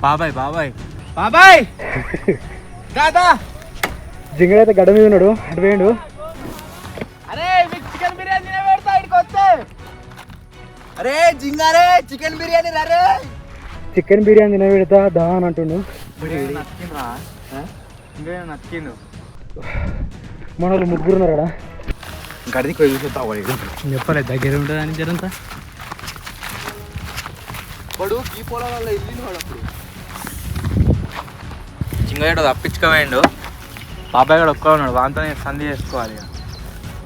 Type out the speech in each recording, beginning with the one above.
బాబాయ్ బాబాయ్ బాబాయ్ దాదా జింగడైతే గడ్డ మీద ఉన్నాడు, అటు వేయండు. అరే మీకు చికెన్ బిర్యానీ పెడతా ఇక్కడికి వస్తే. అరే జింగారే చికెన్ బిర్యానీ రే. చికెన్ బిర్యానీ తిన పెడతా దా అని అంటుండు. నచ్చిండు మన వాళ్ళు ముగ్గురు ఉన్నారా? గడికి పోయి చూసేస్తావు చెప్పలేదు దగ్గర ఉంటుంది అని జరంతా. వాడు ఈ పొలాలలో వెళ్ళింది వాడు అప్పుడు చింగడు తప్పించుకోవేయండు. బాబాయ్ కూడా ఒక్క ఉన్నాడు, వాంతో సంధి చేసుకోవాలి.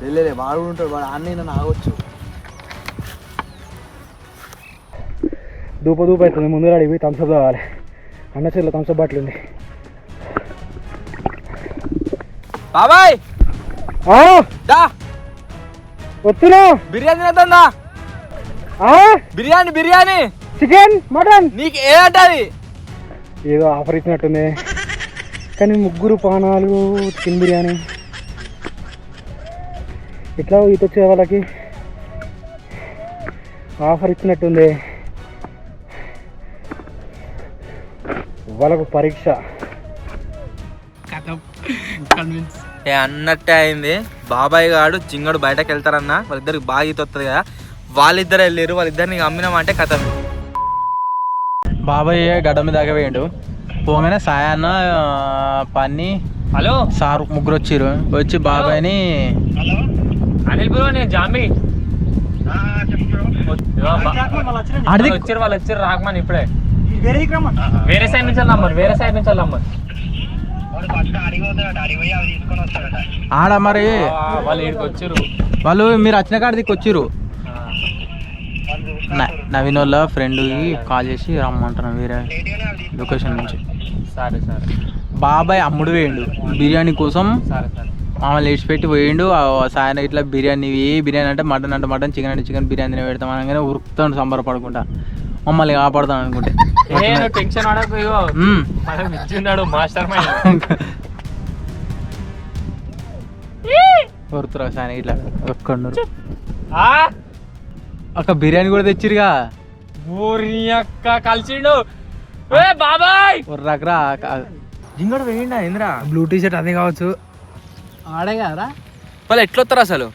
వెళ్ళలే వాడు ఉంటాడు, వాడు అన్నయ్య ఆగొచ్చు. దూప అవుతుంది, ముందు అడిగి పోయి థమ్స్అప్ కావాలి. అన్న చెల్లి థమ్స్అప్ బాటిల్ ఉంది. బాబాయ్ వస్తున్నా. బిర్యానీ తిందా? బిర్యానీ బిర్యానీ చికెన్ మటన్ నీకు ఏదంటది? ఏదో ఆఫర్ ఇచ్చినట్టుంది, కానీ ముగ్గురు పానాలు చికెన్ బిర్యానీ ఇట్లా ఈత వచ్చే వాళ్ళకి ఆఫర్ ఇచ్చినట్టుంది. వాళ్ళకు పరీక్ష అన్నట్టే అయింది. బాబాయ్ గాడు చింగడు బయటకు వెళ్తారన్న, వాళ్ళిద్దరికి బాగా ఈత వస్తుంది కదా, వాళ్ళిద్దరు వెళ్ళారు. వాళ్ళిద్దరిని అమ్మినామంటే కథ. బాబాయ్ గడ్డ మీద దాకా వేయండు. పోగానే సాయన్న పన్ని హలో సార్ ముగ్గురు వచ్చిర్రు. వచ్చి బాబాయ్ని అనిల్ బ్రో నేను జాంబీ వాళ్ళు వచ్చారు రాకమని ఇప్పుడే వేరే సైడ్ నుంచి వెళ్ళమ్మరు, వేరే సైడ్ నుంచి వెళ్ళమ్మరు. ఆడ మరి వాళ్ళు ఇక్కడికి వచ్చారు. వాళ్ళు మీరు వచ్చిన కాడికి వచ్చిర్రు. నవీన్ వాళ్ళ ఫ్రెండ్కి కాల్ చేసి రమ్మంటున్నాను వేరే లొకేషన్ నుంచి. సరే సరే. బాబాయ్ అమ్ముడు వేయండు బిర్యానీ కోసం. సరే సరే. మామూలు లేచి పెట్టి పోయిండు. సాయంత్రం ఇట్లా బిర్యానీ బిర్యానీ అంటే మటన్ చికెన్ అంటే చికెన్ బిర్యానీ పెడతాం అనగానే ఉరుకుతాడు సంబరపడకుండా, మమ్మల్ని కాపాడుతాను అనుకుంటే. టెన్షన్ పడకు, మాస్టర్ ఉరుకుతురా సాయన ఇట్లా ఒక్కడు. ఒక బిర్యానీ కూడా తెచ్చిరుగా. కలిసిండు బాబాయ్. ఉర్రాకరా జింగడు వేయండి ఏంద్రా? బ్లూ టీ షర్ట్ అదే కావచ్చు. ఆడే కదరా వాళ్ళు ఎట్లొస్తారు అసలు?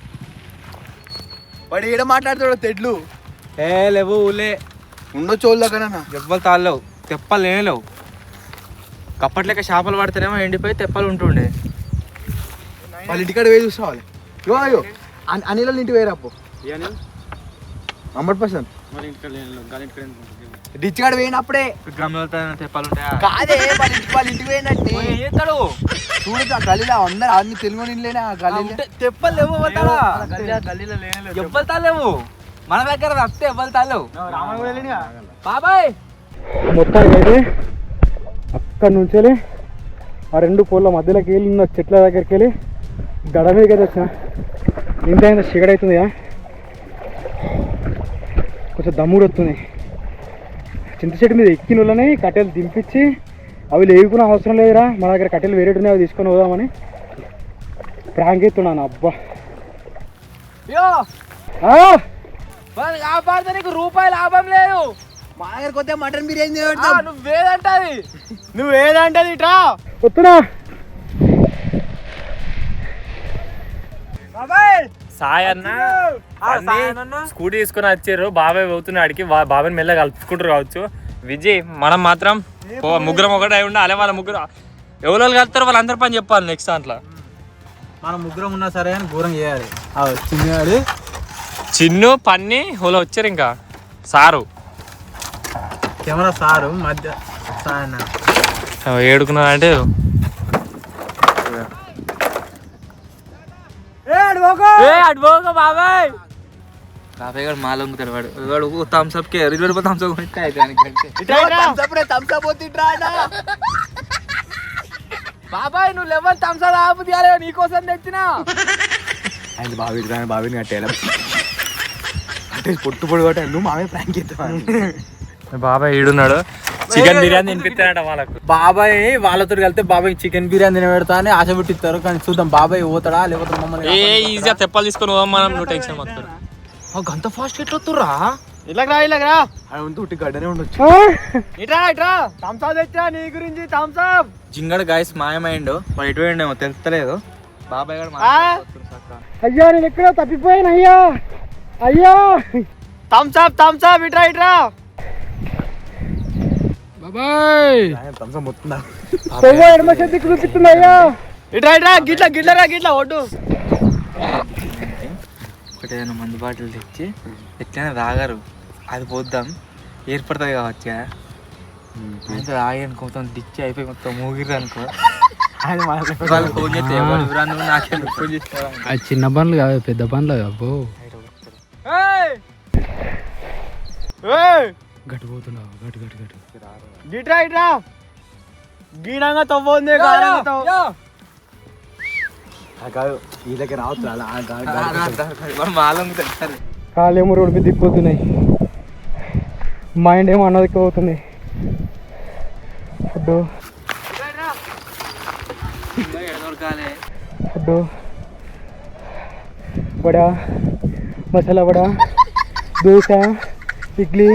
వాడు ఏడ మాట్లాడుతాడు తెడ్లు లేవు ఊలే ఉండొచ్చు వాళ్ళు అక్కడ ఎవ్వరు తాళ్ళవు, తెప్పలు లేవు. కప్పట్లేక చేపలు పడితేనేమో ఎండిపోయి తెప్పలు ఉంటుండే. వాళ్ళ ఇంటికాడ వేసి చూసుకోవాలి. అయ్యో అనిల ఇంటి వేయరాపో అంబట్ డిచ్ కాడ వేయినప్పుడే తెప్పలు కాదే వాళ్ళ ఇంటికి వేయినట్టు చూడచ్చు. ఆ గల్లీలో అందరు అన్ని తెలుగు నీళ్ళేనా తెప్పలు లేవు, ఎవ్వరు తాలేవు మన దగ్గర వస్తే ఎవ్వరు తాలేవు. బాబాయ్ మొత్తానికి అయితే అక్కడి నుంచి ఆ రెండు పోళ్ళ మధ్యలోకి వెళ్ళి ఉన్న చెట్ల దగ్గరికి వెళ్ళి గడ మీదకి అయితే వచ్చిన. ఇంత సిగడ అవుతుంది, కొంచెం దమ్ముడు వస్తుంది. చింత చెట్టు మీద ఎక్కిన వాళ్ళని కట్టెలు దింపించి అవి లేవుకునే అవసరం లేదురా, మన దగ్గర కట్టెలు వేరేటి ఉన్నాయి, అవి తీసుకొని పోదామని ప్రాంక్ ఎత్తున్నాను. అబ్బా కాపాడితే నీకు రూపాయి లాభం లేదు. మా దగ్గరకు వస్తే మటన్ బిర్యానీ నువ్వేదంటది ఇట్రా వస్తున్నా. సాయి అన్న స్కూటీ తీసుకుని వచ్చారు. బాబాయ్ పోతున్నాడికి, బాబాయ్ మెల్లగా కలుపుకుంటారు కావచ్చు. విజయ్ మనం మాత్రం ముగ్గురం ఒకటే ఉండి అలే వాళ్ళ ముగ్గురు ఎవరు కలుపుతారు వాళ్ళందరి పని చెప్పాలి. నెక్స్ట్ దాంట్లో మనం ముగ్గురం ఉన్నా సరే అని ఘోరం చేయాలి. చిన్నవాడు చిన్ను పన్ని వాళ్ళు వచ్చారు. ఇంకా సారు కెమెరా సారు మధ్య సాయన్న ఏడుకున్నాడంటే బాబాయ్ బాబాయ్ గారు మాల అమ్ముతాడు. వాడు థమ్స్అప్ కే థమ్స్అప్ బాబాయ్ నువ్వు లెవెల్ థమ్స్అప్ ఆపు తీయాలి, నీకోసం తెచ్చినా. ఆయన బాబీని కట్టేయాలి అంటే పొట్టు పొడి కొట్టాను. నువ్వు మామే ప్రాంక్ చేస్తావు. బాబాయ్ ఈడున్నాడు, చికెన్ బిర్యానీ తినిపిస్తాడట వాళ్ళకు. బాబాయ్ వాళ్ళతో కలిస్తే బాబాయ్ చికెన్ బిర్యానీ తినబెడతా అని ఆశ పెట్టిస్తారు. కానీ చూద్దాం బాబాయ్ పోతాడా లేకపోతే మమ్మల్ని ఈజీగా తెప్పలు తీసుకొని పోదాం మనం. నువ్వు టెన్షన్ మొత్తం గంత ఫాస్ట్ ఎట్లా వస్తుర్రా? ఇలాగరా అది ఉంటే గడ్డనే ఉండొచ్చు. ఇట్రా థమ్స్అప్ తెచ్చా నీ గురించి థమ్స్అప్. జింగడు గాయస్ మాయమైండు, వాడు ఎటు పోయిండేమో తెలుస్తలేదు. బాబాయ్ గారు అయ్యా నేను ఎక్కడో తప్పిపోయాను అయ్యా థమ్స్అప్ ఇట్రా బాబాయ్ థమ్స్అప్ మొత్తుందా ఎడమ చేతికి చూపిస్తుంది అయ్యా. ఇట్రా గిట్లా ఒడ్డు. ఒకటేదైనా మందు బాటిల్ తెచ్చి ఎట్లయినా తాగరు, అది పోద్దాం ఏర్పడుతుంది కావచ్చు. అంటే తాగి అనుకో మొత్తం డిచ్చి అయిపోయి మొత్తం మూగిర్రు అనుకో. వాళ్ళు ఫోన్ చేస్తే నాకే ఫోన్ చేస్తారు. అది చిన్న బండ్లు కాదు పెద్ద బండ్లు అబ్బో. గట్టు పోతున్నావు గట్టు గిట్రా గీడంగా తవ్వంది కాళ్ళేమో రోడ్డు మీద దిక్కుపోతున్నాయి, మైండ్ ఏమో అన్నదికి పోతుంది. ఫుడ్ వడ, మసాలా వడ, దోశ, ఇడ్లీ.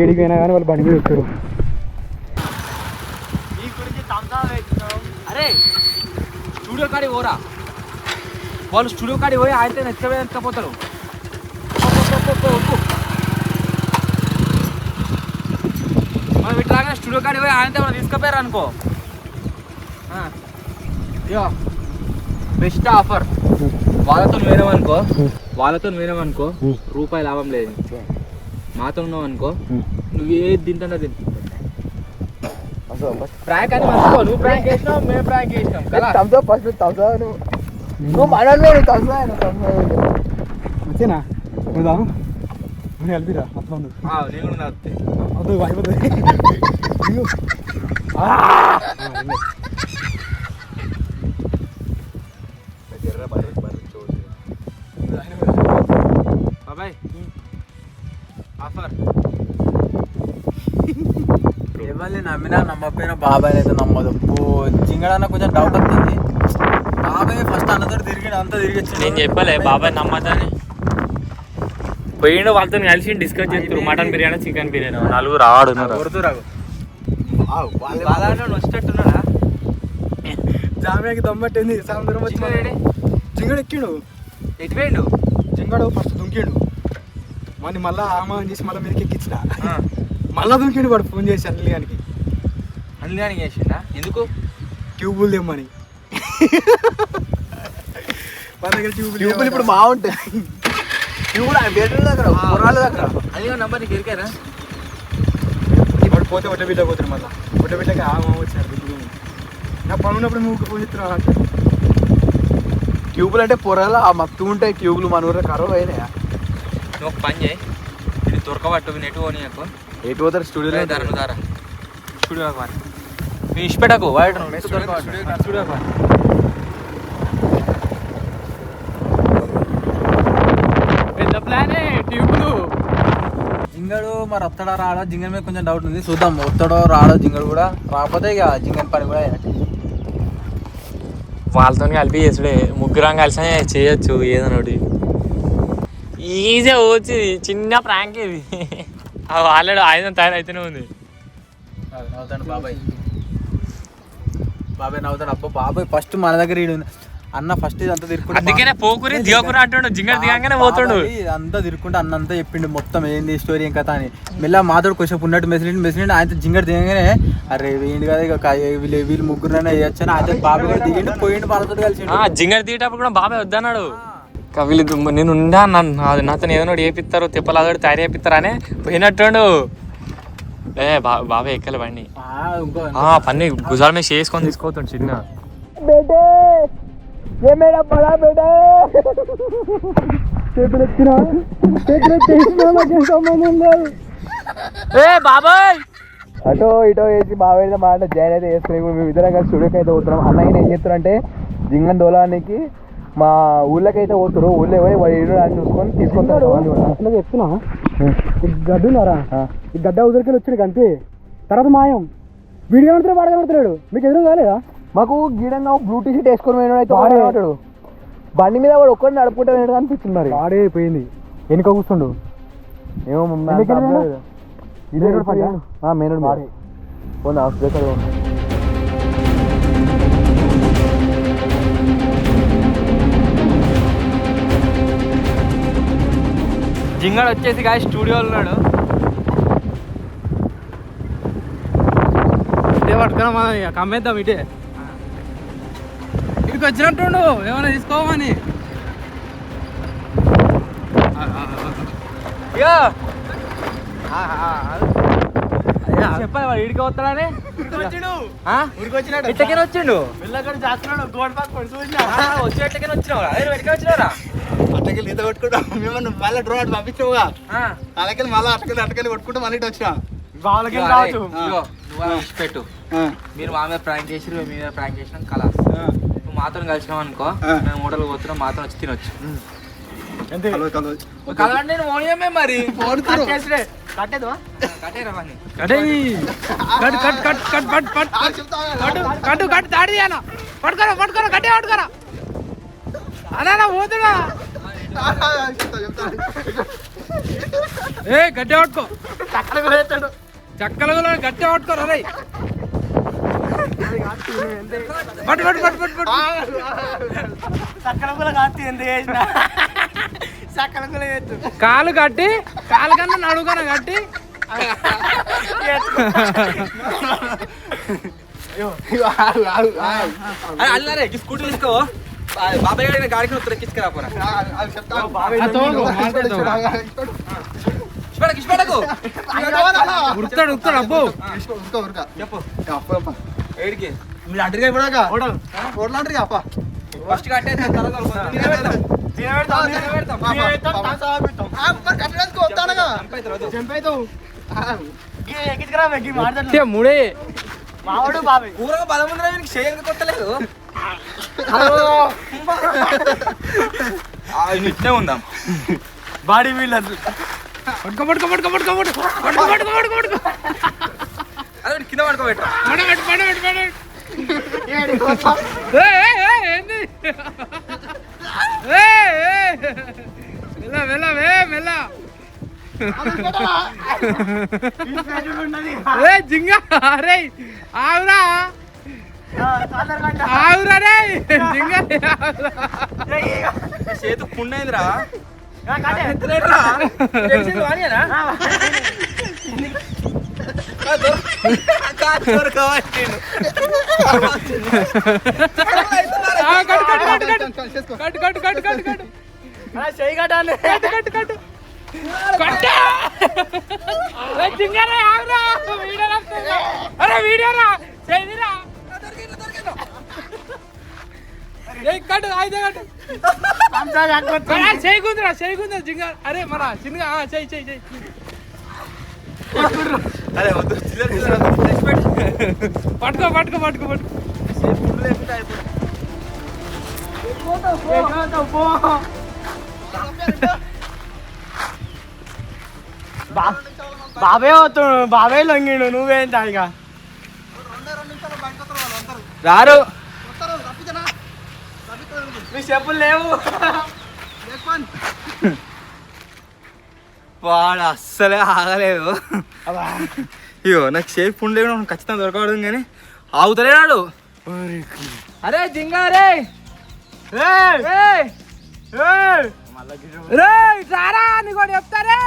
ఏడికైనా కానీ వాళ్ళు బండి మీద వచ్చారు. అరే స్టూడియో కాడికి పోరా, వాళ్ళు స్టూడియో కాడికి పోయి ఆయనతో నచ్చపోతారు. మనం ఇట్లాగా స్టూడియో కాడికి పోయి ఆయనతో మనం తీసుకుపోయారు అనుకో, బెస్ట్ ఆఫర్. వాళ్ళతో వేరేవనుకో రూపాయి లాభం లేదు. మాతో ఉన్నావు అనుకో నువ్వు ఏది తింటున్నా తింటు. ప్రాంక్ అని మర్చిపో, నువ్వు ప్రాంక్ చేసినావు మేము ప్రాంక్ చేసినాం కదా. వచ్చేనా పోదాం కలిపిరా మొత్తం అయిపోతుంది. బాబాయ్ ఆఫర్ ఎవరిని నమ్మినా నమ్మకపోయినా బాబాయ్ అయితే నమ్మదు. జింగడన్న కొంచెం డౌట్ వస్తుంది. బాబాయ్ ఫస్ట్ అన్నతో తిరిగి అంతా తిరిగి వచ్చి నేను చెప్పలే బాబాయ్ నమ్మద్దని. పోయిండు వాళ్ళతో కలిసి డిస్కస్ చేస్తారు మటన్ బిర్యానీ చికెన్ బిర్యానీ. నలుగురు ఆడున్నారు. వచ్చేటట్టున్నాడా జామియాకి దమ్మట్టింది సముద్రం వచ్చి జింగడు ఎక్కిండు. ఎటు పోయిండు జింగడు ఫస్ట్ దుంకిండు, వాడిని మళ్ళీ ఆమాన్ చేసి మళ్ళీ మీదకి ఎక్కించిన. మళ్ళీ దుంకిండు వాడు ఫోన్ చేసి అన్నిగానికి చేసిండా ఎందుకు? ట్యూబులు తెమ్మని. మన దగ్గర ట్యూబులు ఇప్పుడు బాగుంటాయి. ట్యూబులు బెడ్రూమ్ దగ్గర పొరాల దగ్గర అది నంబర్ నీకు ఎరికారా? ఇప్పుడు పోతే ఒడ్డబిడ్డ పోతాడు, మళ్ళీ ఒడ్డబిడ్డకి ఆమా వచ్చారు. నా పని ఉన్నప్పుడు నువ్వు ఫోన్ చేస్తున్నావు. ట్యూబులు అంటే పొరాల మత్తు ఉంటాయి ట్యూబులు. మన ఊరిలో కరవ అయినాయా? నువ్వు ఒక పని చేయి, ఇది దొరకబట్టు నెట్ పోనీ ఎటు పోతారు స్టూడియోలో దారా స్టూడియో మీ ఇష్టపెట్టకు వాడు స్టూడియో పెద్ద ప్లానే ట్యూబులు. జింగడు మరి వస్తాడో రాడో, జింగన్ మీద కొంచెం డౌట్ ఉంది. చూద్దాం వస్తాడో రాడో. జింగడు కూడా రాకపోతే ఇక జింగన్ పని కూడా అయినట్టు. వాళ్ళతో కలిపి చేసుడే, ముగ్గురం కలిసి చేయొచ్చు ఏదైనా ఒకటి. ఈజీగా వచ్చి చిన్న ప్రాంక్ ఇది. ఆల్రెడీ ఆయన తయారైతేనే ఉంది. నవ్వుతాడు బాబాయ్ నవ్వుతాడు. అబ్బో బాబాయ్ ఫస్ట్ మన దగ్గర అన్న ఫస్ట్ ఇదంతా తిరుక్కుంటూ, అందుకనే పోకురి దిగకురా అంటాడు. జింగర్ దిగంగానే పోతాడు. అంతా తిరుక్కుంటే అన్న అంతా చెప్పిండు మొత్తం ఏంది స్టోరీ ఏం కథ అని. మెల్ల మాతోడు కొంచెం ఉన్నట్టు మెసిలిండి ఆయన జింగర్ దిగంగానే అరే వేయండి కదా ఇక వీళ్ళు ముగ్గురు వేయచ్చు అని అయితే బాబాయ్ కూడా దిగిండు పోయిండు వాళ్ళతో కలిసి. జింగర్ దిగేటప్పుడు కూడా బాబాయ్ వద్దన్నాడు. వీళ్ళు నేను ఉండా నాతో ఏదైనా చేపిస్తారు తిప్పలాగా తయారు చేపిస్తారు అని పోయినట్టు. బాబాయ్ ఎక్కలే బండి పన్ని గుజాల మీద చేసుకొని తీసుకోతాడు చిన్న. సంబంధం లేదు. బాబాయ్ అటో ఇటో వేసి బాగా మాట జాయిన్ అయితే చేసుకుని మేము ఇద్దరం కలిసి స్టూడియోకి అయితే పోతున్నాం. అన్నయ్య ఏం చెప్తారంటే జింగన్ దోలానికి మా ఊళ్ళకి అయితే పోతారు. ఊళ్ళో పోయి వాడు ఏడు అని చూసుకొని తీసుకుంటారు. అట్లా చెప్తున్నా గడ్డున్నారా ఈ గడ్డ ఉదరికి వచ్చాడు అంతే. తర్వాత మాయం వీడియో కడుతున్నాడు వాడు కడుతున్నాడు. మీకు ఎదురు కాలేదా? మాకు గీడంగా బ్లూ టీ షర్ట్ వేసుకొని పోయినాడు అయితే వాడు బండి మీద వాడు ఒక్కడిని నడుపుకుంటా అనిపించింది. మరి వాడే అయిపోయింది వెనుక కూర్చుండు. ఏమో ఇదే మెయిన్ జింగాడు వచ్చేసి గాయ స్టూడియోలో ఉన్నాడు. ఇదే పట్టుకున్నా మనం ఇక కమ్మేద్దాం. ఇటే ఇక్కడికి వచ్చినట్టుండు ఏమైనా తీసుకోమని. చెప్పాలి వాడు ఇడికి వస్తాడని. ఇట్లకైనా వచ్చిండు వచ్చేట్లకైనా వచ్చినావు వచ్చినారా అట్టకెళ్ళి ఈత కొట్టుకుంటాం. మిమ్మల్ని మళ్ళీ డ్రోన్ పంపించావుగా అలాగే మళ్ళీ అట్టకెళ్ళి కొట్టుకుంటూ మళ్ళీ ఇటు వచ్చినా పెట్టు. మీరు మా మీద ప్రాంక్ చేసి మీ మీద ప్రాంక్ చేసినాం కలాస్. నువ్వు మాతో కలిసినావు అనుకో మేము హోటల్కి పోతున్నాం మాతో వచ్చి తినొచ్చు. కలవండి మోనియమే మరి పట్టుకోరా పట్టుకోరా కట్టే పట్టుకోరా అన్నా పోతున్నా. ఏ గడ్డ పట్టుకో చక్కలు గడ్డ పట్టుకోరా రే. పట్టు పట్టు పట్టు పట్టు పట్టు కాలు కట్టి కాలు కన్నా నడుగున కట్టి అన్నారే స్కూటీ తీసుకో. బాబాయ్ గారి గాడికి వస్తారు ఎక్కించుకురాపోరా. ఉరుకుతాడు ఉరుకుతాడు అబ్బో చెప్పు ఏడికి మీరు అంటరిగా ఇవ్వడాక హోటల్ అంటారు అప్ప ఫస్ట్ కట్టేది మూడే మావాడు బాబాయ్ కూర బలముందిరా వీనికి చేయక కొట్టలేదు. ఇట్నే ఉందాం బాడీ బిల్డర్ పట్టుకో పట్టుకో పట్టుకో పట్టుకో పట్టుకో పట్టుకో పట్టుకో పట్టుకో అదే కింద పడుకోబెట్టు. జింగా అరే ఆవురా ఆవురా రే జింగా చేతు పుండైందిరా. చేయకుందిరా చేయకుందా జింగా. అరే మరా చిన్నగా చెయ్యి చెయ్యి చెయ్యి. పట్టుకో పట్టుకో పట్టుకో పట్టుకో బాబాయ్ వస్తాడు. బాబాయ్ లొంగిడు నువ్వేం తాయిగా రారు. మీ చెప్పులు లేవు. వాడు అస్సలే ఆగలేదు. ఇగో నాకు షేప్ ఉండలేవు ఖచ్చితంగా దొరకబడదు కానీ ఆగుతలేనాడు. అరే జింగా రే రారా నీకు చెప్తారే.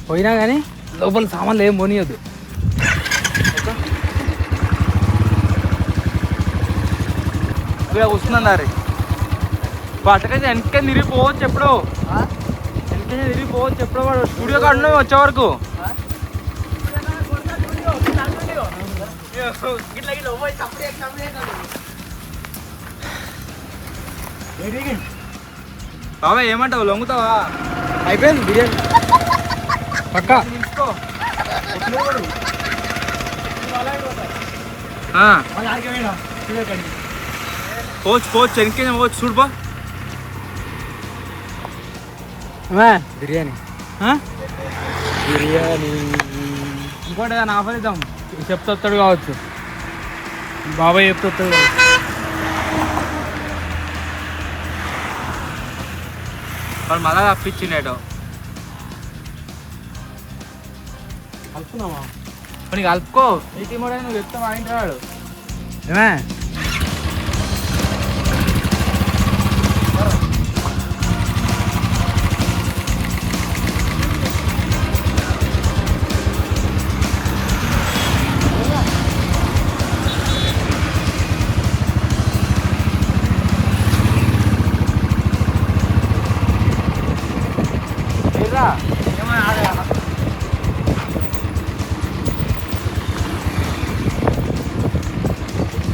పోయినా కానీ లోపల సామాన్లు ఏం పోనీయద్దు. ఇలా వస్తుందన్నారు అట్టకైతే వెనకైనా తిరిగిపోవచ్చు. ఎప్పుడో వెనకైనా తిరిగిపోవచ్చు. ఎప్పుడో వాడు స్టూడియో కాడ వచ్చే వరకు బాబాయ్ ఏమంటావు లొంగుతావా? అయిపోయింది బిర్యానీ పక్క కోచ్ కోచ్ వెనకే కోచ్ చూడుపా. బిర్యానీ బిర్యానీ ఇంకోటి ఏదైనా ఆఫర్ ఇద్దాం. చెప్తాడు కావచ్చు, బాబాయ్ చెప్తాడు కావచ్చు. వాళ్ళు మళ్ళా తప్పించిండేటో కలుపుతున్నావా? కొన్ని కలుపుకో. నీటి కూడా నువ్వు చెప్తావు ఆయింటాడు. ఏమే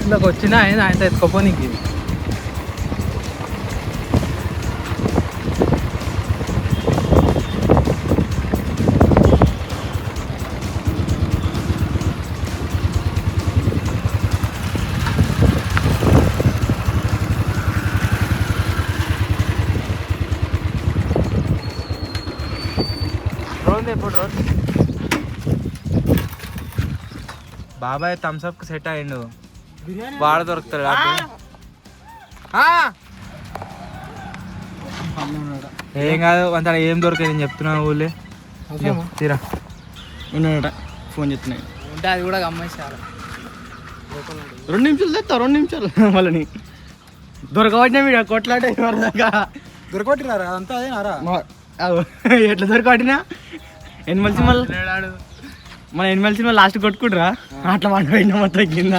ఇందులోకి వచ్చినా ఆయన ఎత్తుకోపోనికి. బాబాయ్ థమ్స్అప్ సెట్ అయ్యిండు. వాడ దొరుకుతాడు ఏం కాదు అంత ఏం దొరకదు నేను చెప్తున్నా. ఊళ్ళే తీరా ఉన్నాడట ఫోన్ చేస్తున్నాయి ఉంటే అది కూడా గమ్మేసారు. 2 నిమిషాలు తెస్తా 2 నిమిషాలు మళ్ళీ దొరకబట్టినా మీరు కొట్లాట దాకా దొరకొట్టినారా అంతా అదేనారా? ఎట్లా దొరకబట్టినా ఎనిమల్ సినిమాలు మన ఎనిమల్ సినిమా లాస్ట్ కొట్టుకుంటారా అట్లా మాట్లాడినా మొత్తం కింద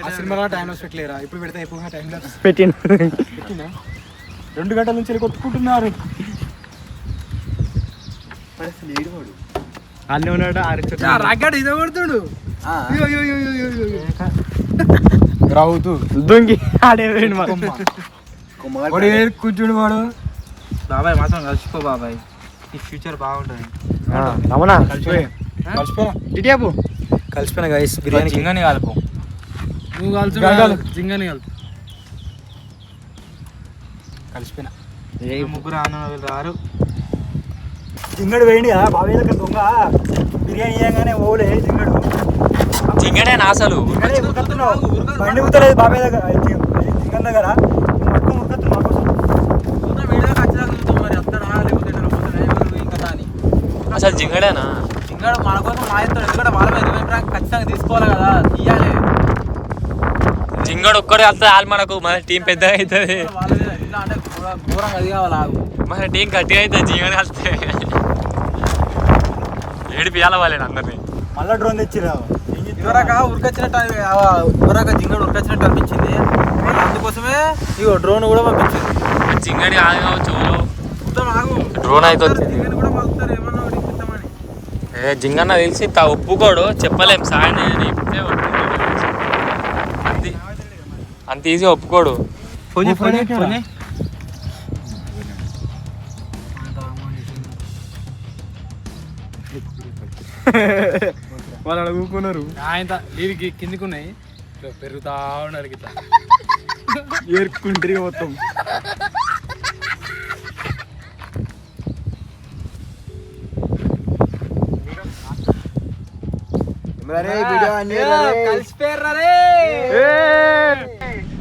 ఆ సినిమాలో టైం లాస్ పెట్టలేరా? ఇప్పుడు పెడితే ఎక్కువగా టైం లాస్ పెట్టిన 2 గంటల నుంచి కొట్టుకుంటున్నారు. అన్నీ ఉన్నాడు రాగాడు ఇదో కొడుతుడు. రావుతూ దొంగి ఆడే కూర్చుని వాడు. బాబాయ్ మాత్రం కలిసిపో బాబాయ్, ఈ ఫ్యూచర్ బాగుంటుంది. రమణ కలిసిపోయినా ఇటీపు కలిసిపోయినా గైస్. బిర్యానీ జింగని కలుపు. నువ్వు కలిసి జింగని కలుపు. కలిసిపోయినా ముగ్గురు అన్న రారు. జింగడు వేయండి కదా బాబాయ్ దగ్గర దొంగ. బిర్యానీ ఇయ్యగానే ఓలే జింగడు. జింగడే నా అసలు బండి కుతలేదు బాబాయ్ దగ్గర జింగన్ దగ్గర. ముక్కత్తు మా కోసం అసలు జింగడేనా? జింగడు మన కోసం మాయిస్తాడు. ఎందుకంటే వాళ్ళ మీద ఖచ్చితంగా తీసుకోవాలి కదా, తీయాలి. జింగడు ఒక్కడే వెళ్తుంది వాళ్ళు మనకు, మన టీం పెద్దగా అవుతుంది. వాళ్ళ మీద ఎట్లా అంటే ఘోరంగా అది కావాలి. మన టీం గట్టిగా అవుతుంది జింగడు వెళ్తే. ఏడిపియాల వాళ్ళని అందరినీ. మళ్ళా డ్రోన్ తెచ్చిరా. ఇవరాక జింగడు ఉరికొచ్చినట్టు అనిపించింది. అందుకోసమే ఇగో డ్రోన్ కూడా పంపించింది. జింగడి కాదు కావచ్చు ఆగు, డ్రోన్ అయితే వచ్చింది. జింగని కూడా పంపుతారు ఏమన్నా ఒకటి ఇప్పిస్తామని. జింగన్న తెలిసి ఒప్పుకోడు, చెప్పలేం. సాయం అంత ఈజీగా ఒప్పుకోడు. వాళ్ళు అడుగుకున్నారు ఆయన వీరికి కిందికి ఉన్నాయి, పెరుగుతా ఉన్నారు ఇట్లా ఏర్కుంటారు మొత్తం.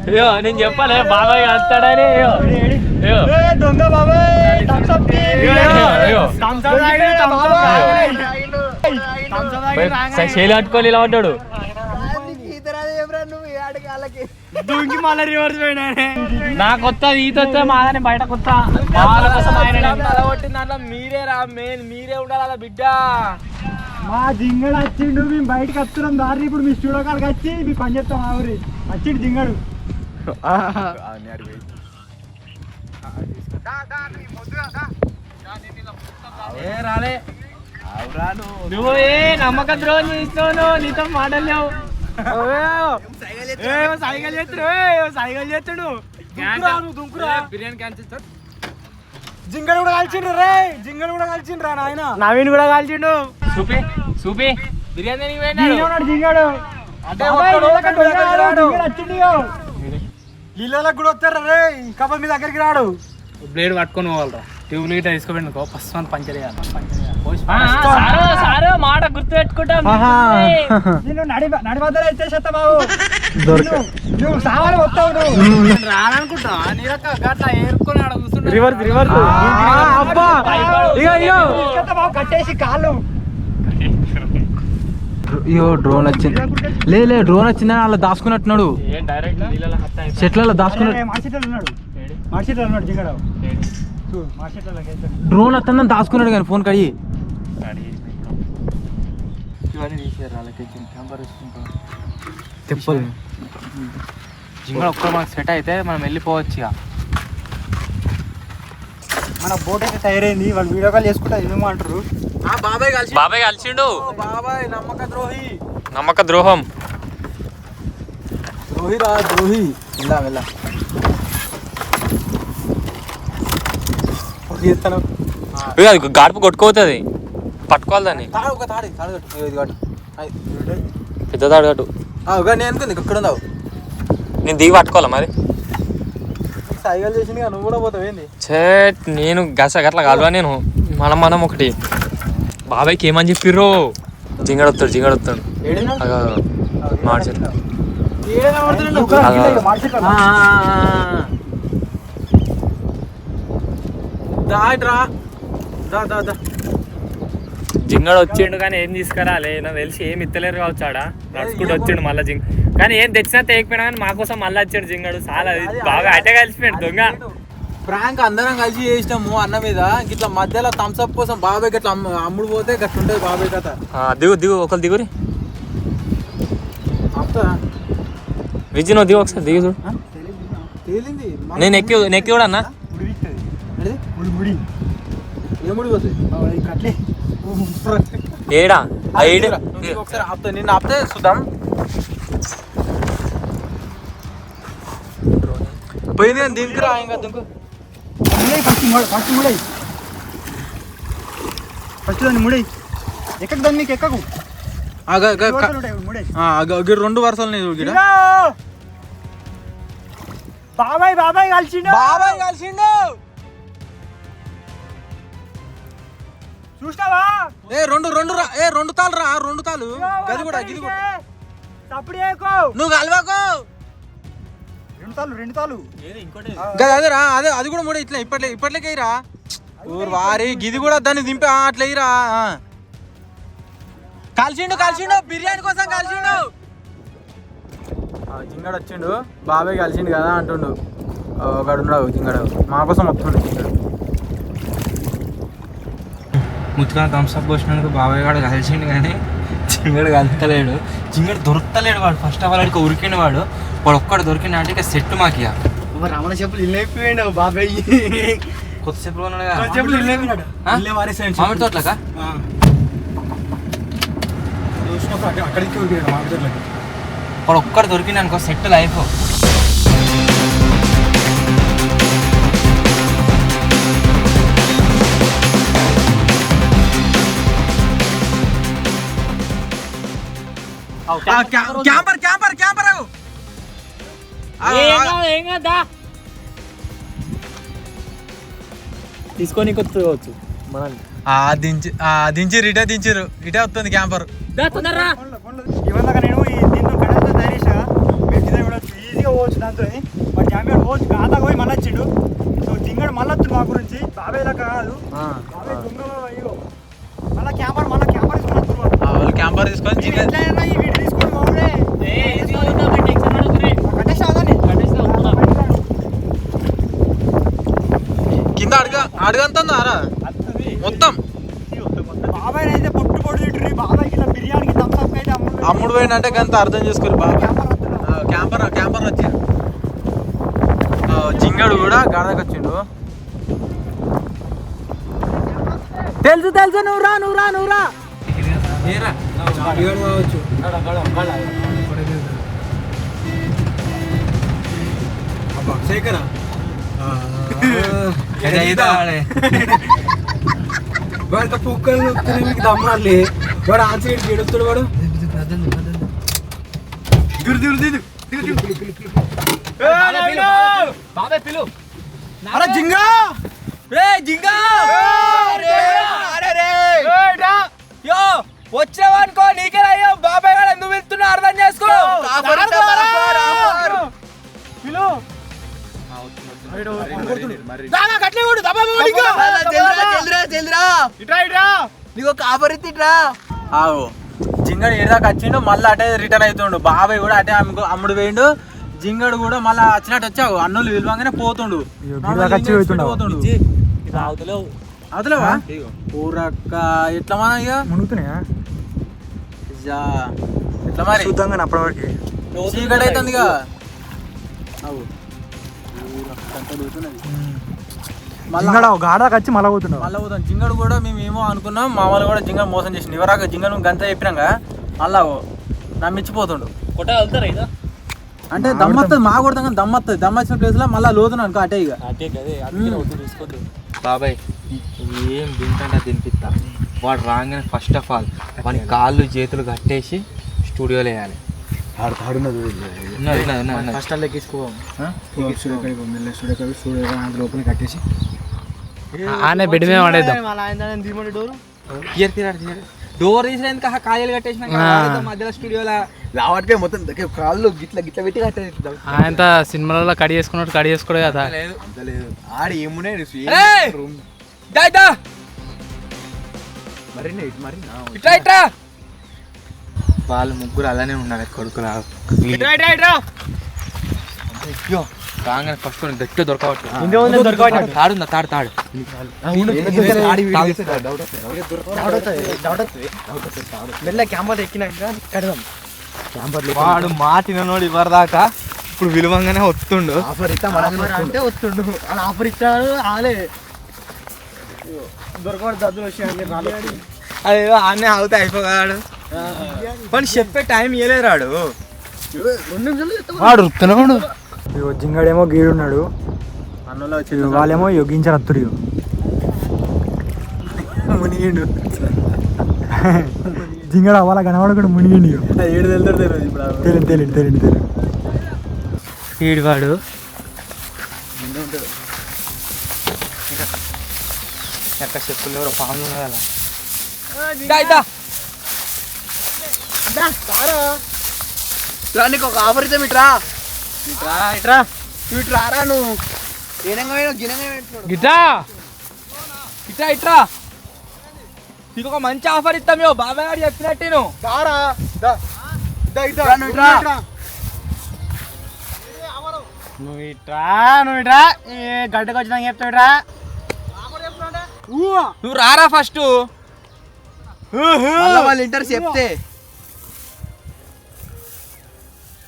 అయ్యో నేను చెప్పాలి బాబాయ్ వస్తాడని. దొంగ బాబాయ్ శైలి పట్టుకొని ఇలా ఉంటాడు. దొంగి మళ్ళీ రివర్స్ పోయినా. నా కొత్త ఈత వస్తే మాదని బయట కొత్త కొట్టిన దాంట్లో మీరే రా మెయిన్, మీరే ఉండాలి అలా బిడ్డ. మా జింగడు వచ్చిండు, మేము బయటకు వస్తున్నాం దారి. ఇప్పుడు మీ స్టూడియో కాడికి వచ్చి మీ పని చెప్తాం. ఆ ఊరి వచ్చిండు జింగడు. రాలే నువ్వు నమ్మక ద్రోహం చేస్తున్నావు, నీతో మాటలేవు. బిర్యానీ క్యాన్సిల్. జింగడు కూడా కాల్చిండ్రు రే, జింగడు కూడా కాల్చిండ్రా నాయన. నవీన్ కూడా కాల్చిండు. సూపి బిర్యానీ జింగడు నీళ్ళకి కూడా వస్తారా రే, కప్ప మీ దగ్గరికి రాడు. బ్లేడ్ పట్టుకొని పోవాలరా. ట్యూబ్ లైట్ తీసుకోబెట్టుకో ఫస్ట్ వన్ పంచర్ చేయాలి. మాట గుర్తు పెట్టుకుంటాం. నేను నడి మధ్యలో ఎత్తేసేస్తా బాబు. నువ్వు సావాలి వస్తావు రాననుకుంటా అట్లా ఏరుకొని ఆడ కూర్చున్నా. రివర్స్ అబ్బా బాబు కట్టేసి కాళ్ళు. అయ్యో డ్రోన్ వచ్చింది. లే డ్రోన్ వచ్చిందని అలా దాచుకున్నట్టున్నాడు, చెట్లలో దాచుకున్నాడు. మార్చెట్లో ఉన్నాడు జింగడు. డ్రోన్ వస్తుందని దాచుకున్నాడు కానీ ఫోన్ కడిగి. తెప్పలు జింగ ఒక్క మనకు సెట్ అయితే మనం వెళ్ళిపోవచ్చు ఇక. మన బోట్ అయితే తయారైంది. వాళ్ళు వీడియో కాల్ చేసుకుంటా ఏమో అంటారు. బాబాయ్ కలిసిండు. బాబాయ్ నమ్మక ద్రోహి, నమ్మక ద్రోహం. ద్రోహి వెళ్ళా గాడుపు కొట్టుకోతుంది, పట్టుకోవాలి దాన్ని. పెద్ద తాడు కట్టు. నేను అనుకుంది ఇక్కడ ఉన్నావు. నేను దిగి పట్టుకోవాలా మరి? సైకిల్ చేసింది నువ్వు కూడా పోతావు ఏంది? నేను గట్లా కాలువా నేను. మనం ఒకటి బాబాయ్కి ఏమని చెప్పిర్రు? జింగడొస్తాడు మార్చెట్. జింగడు వచ్చిండు కానీ ఏం తీసుకురాలే, నాకు తెలిసి ఏం ఇత్తలేరు కావచ్చు. ఆడ నడుచుకుంటూ వచ్చిండు మళ్ళీ కానీ ఏం తెచ్చినా తేకపోయినా కానీ మా కోసం మళ్ళీ వచ్చాడు జింగడు. చాలా బాగా అటే కలిసిపోయాడు దొంగ. ప్రాంక్ అందరం కలిసి చేసినాము అన్న మీద. ఇట్లా మధ్యలో థమ్స్అప్ కోసం బాబాయ్ గట్లా అమ్ముడు పోతే గట్టుంటది బాబాయ్ కథ. దిగు ఒకరు దిగురి. విజయ్ నువ్వు దిగు ఒకసారి దిగు చూడు. తేలింది. నేను ఎక్కి కూడా అన్న. ఏముడి పోతుంది ఏడా ఒకసారి ఆపుతా, నిన్ను ఆపితే చూద్దాం. పోయింది కానీ దింకురా ఇంకా దింకు. ఫస్ట్ దాన్ని ముడై ఎక్కకు, దాన్ని నీకు ఎక్కకు. రెండు వరుసలు బాబాయ్ కలిసిండు. చూస్తావా? రెండు తాళ్ళు రా, రెండు తాళ్ళు. గది కూడా నువ్వు కలవాకు. రెండు తాళ్ళు అదేరా అది కూడా మూడే ఇట్లా ఇప్పట్లోకి రా. ఊరు వారి గిది కూడా దాన్ని దింపి అట్లా ఇరా. కలిసిండు బిర్యానీ కోసం కలిసిండు. జింగడు వచ్చిండు, బాబాయ్ కలిసిండు కదా అంటుండు. ఒకడు ఉన్నాడు జింగడు, మా కోసం వస్తుండు జింగడు. ముత్తుగా థమ్స్అప్ పోసినందుకు బాబాయ్ వాడు కలిసిండు కానీ జింగడు కలుతలేడు. జింగడు దొరుకుతలేడు. వాడు ఫస్ట్ ఆఫ్ ఆల్ అడిగి ఉరికిన వాడు ఒక్కడు దొరికిన అంటే ఇక సెట్ మాకు. ఇక రమణ చెప్పులు ఇల్లు అయిపోయాడు బాబాయ్. కొత్త చెప్పులు మామిడి తోటలకా అక్కడికి ఉరికాడు మామిడి తోటలకి. వాడు ఒక్కడు దొరికింది అనుకో సెట్ లైఫ్. క్యాంపర్ తీసుకొని కొట్టుకోవచ్చు మనం. దించి దించిరు ఇటే వస్తుంది క్యాంపర్. ఇవాళ నేను దీంతో కడతో తయారు చేసా. మీరు కూడా ఈజీగా పోవచ్చు దాంతో. మా క్యాంపర్ పోవచ్చు కాదా పోయి మళ్ళీ వచ్చిండు. సో జింగడు మళ్ళీ వచ్చిండు మా గురించి. బాబాయ్ లాగా కాదు, మళ్ళీ క్యాంపర్ తీసుకుని క్యాంపర్ తీసుకొని తీసుకొని కింద అడగంతుందారా మొత్తం. బాబాయ్ అయితే పొట్టు తింటుర్రి. బాబాయ్ ఇలా బిర్యానీకి థమ్స్అప్ అయితే అమ్ముడు పోయినంటే గంత అర్థం చేసుకోరు. బాబాయ్ క్యాంపర్ వచ్చి జింగడు కూడా గడదకి వచ్చిండు. తెలుసు నువ్వు రా. శేఖరా వాడికి పుక్కలు నొక్కుతాయి మీకు దమ్మాలి వాడు ఆన్సైడ్ గెడుస్తాడు వాడు జింగా వచ్చావనుకో నీకే అయ్యో బాబాయ్ గారు ఎందుకు వెళ్తున్నా అర్థం చేసుకో నీకు కాపర్ ఇట్రా ఆవు జింగడు ఏడాకి వచ్చిండు మళ్ళీ అటే రిటర్న్ అవుతుండు బాబాయ్ కూడా అటే అమ్ముడు పోయిండు జింగడు కూడా మళ్ళీ వచ్చినట్టు వచ్చావు అన్నులు విలువంగానే పోతుండు అవుతలేవా ఊరక్క ఎట్లా మన ఇక మునుగుతున్నాయా ఎట్లా మరి చూద్దాం అప్పటివరకు చీకటి అవుతుంది ఇక గాడాకి వచ్చి మళ్ళీ పోతున్నావు మళ్ళీ పోతాం జింగడు కూడా మేము ఏమో అనుకున్నాం మా వాళ్ళు కూడా జింగడు మోసం చేసిండు ఎవరాక జింగడు గంత చెప్పినాక మళ్ళా నమ్మిచ్చిపోతుండు కొట్ట వెళ్తారా ఇక అంటే దమ్మత్తది మా కొడతాం కానీ దమ్మత్తది దమ్మచ్చిన ప్లేస్ లో మళ్ళీ లోతున్నా అనుకో అటే ఇక అదే కదే అందుకే తీసుకోద్దు బాబాయ్ ఏం తింటా తినిపిస్తా వాడు రాగానే ఫస్ట్ ఆఫ్ ఆల్ వాడి కాళ్ళు చేతులు కట్టేసి స్టూడియోలో వేయాలి ఫస్ట్ అలా ఎక్కించుకోవాలి లోపల కట్టేసి ఆనే బెడ్ మీద పడేద్దాం డోర్ తీసినందుకు కాయలు కట్టేసిన మధ్యలో స్టూడియోలో లావట్గా మొత్తం కాళ్ళు గిట్ల గిట్ల పెట్టి కట్టేసి ఆయన సినిమాలలో కడి చేసుకున్నట్టు కడి చేసుకోడు కదా అంత లేదు ఆడ ఏమున్నాయి ఇట్లా వాళ్ళు ముగ్గురు అలానే ఉన్నారు కొడుకులా రాగానే ఫస్ట్ గట్టిగా దొరకవచ్చు తాడుందా తాడు మెల్ల క్యాంపర్ ఎక్కినాక కడదాం వాడు మాటినోడు ఇవ్వరదాకా ఇప్పుడు విలువంగానే వస్తుండు ఆఫర్ అంటే వస్తుండు ఆఫర్ ఇచ్చాడు ఆలే దొరకడు దద్దులు వచ్చి అదేదో ఆనే అవుతా అయిపోగాడు కానీ చెప్పే టైం ఇవ్వలేదు రాడు వాడు రుతున్నాడు జింగాడేమో గీడున్నాడు వాళ్ళేమో యోగించారు అత్తుడు మునిగిండు జింగాడు అవ్వాల కనవాడు మునిగిండు ఏడు వెళ్తారు ఇప్పుడు తెలియదు వీడివాడు ఎక్కడ చెప్పులు ఎవరో పాములు కదా నీకు ఒక ఆఫర్ ఇద్దాం ఇట్రా ఇట్రా నువ్వు గిట్టా ఇట్రా నీకు ఒక మంచి ఆఫర్ ఇస్తాం బాబాయ్ గారు చెప్పినట్టు నువ్వు ఇట్రా గడ్డకు వచ్చినా చెప్తాడురా నువ్వు రారా ఫస్ట్ వాళ్ళు ఇంటర్ చెప్తే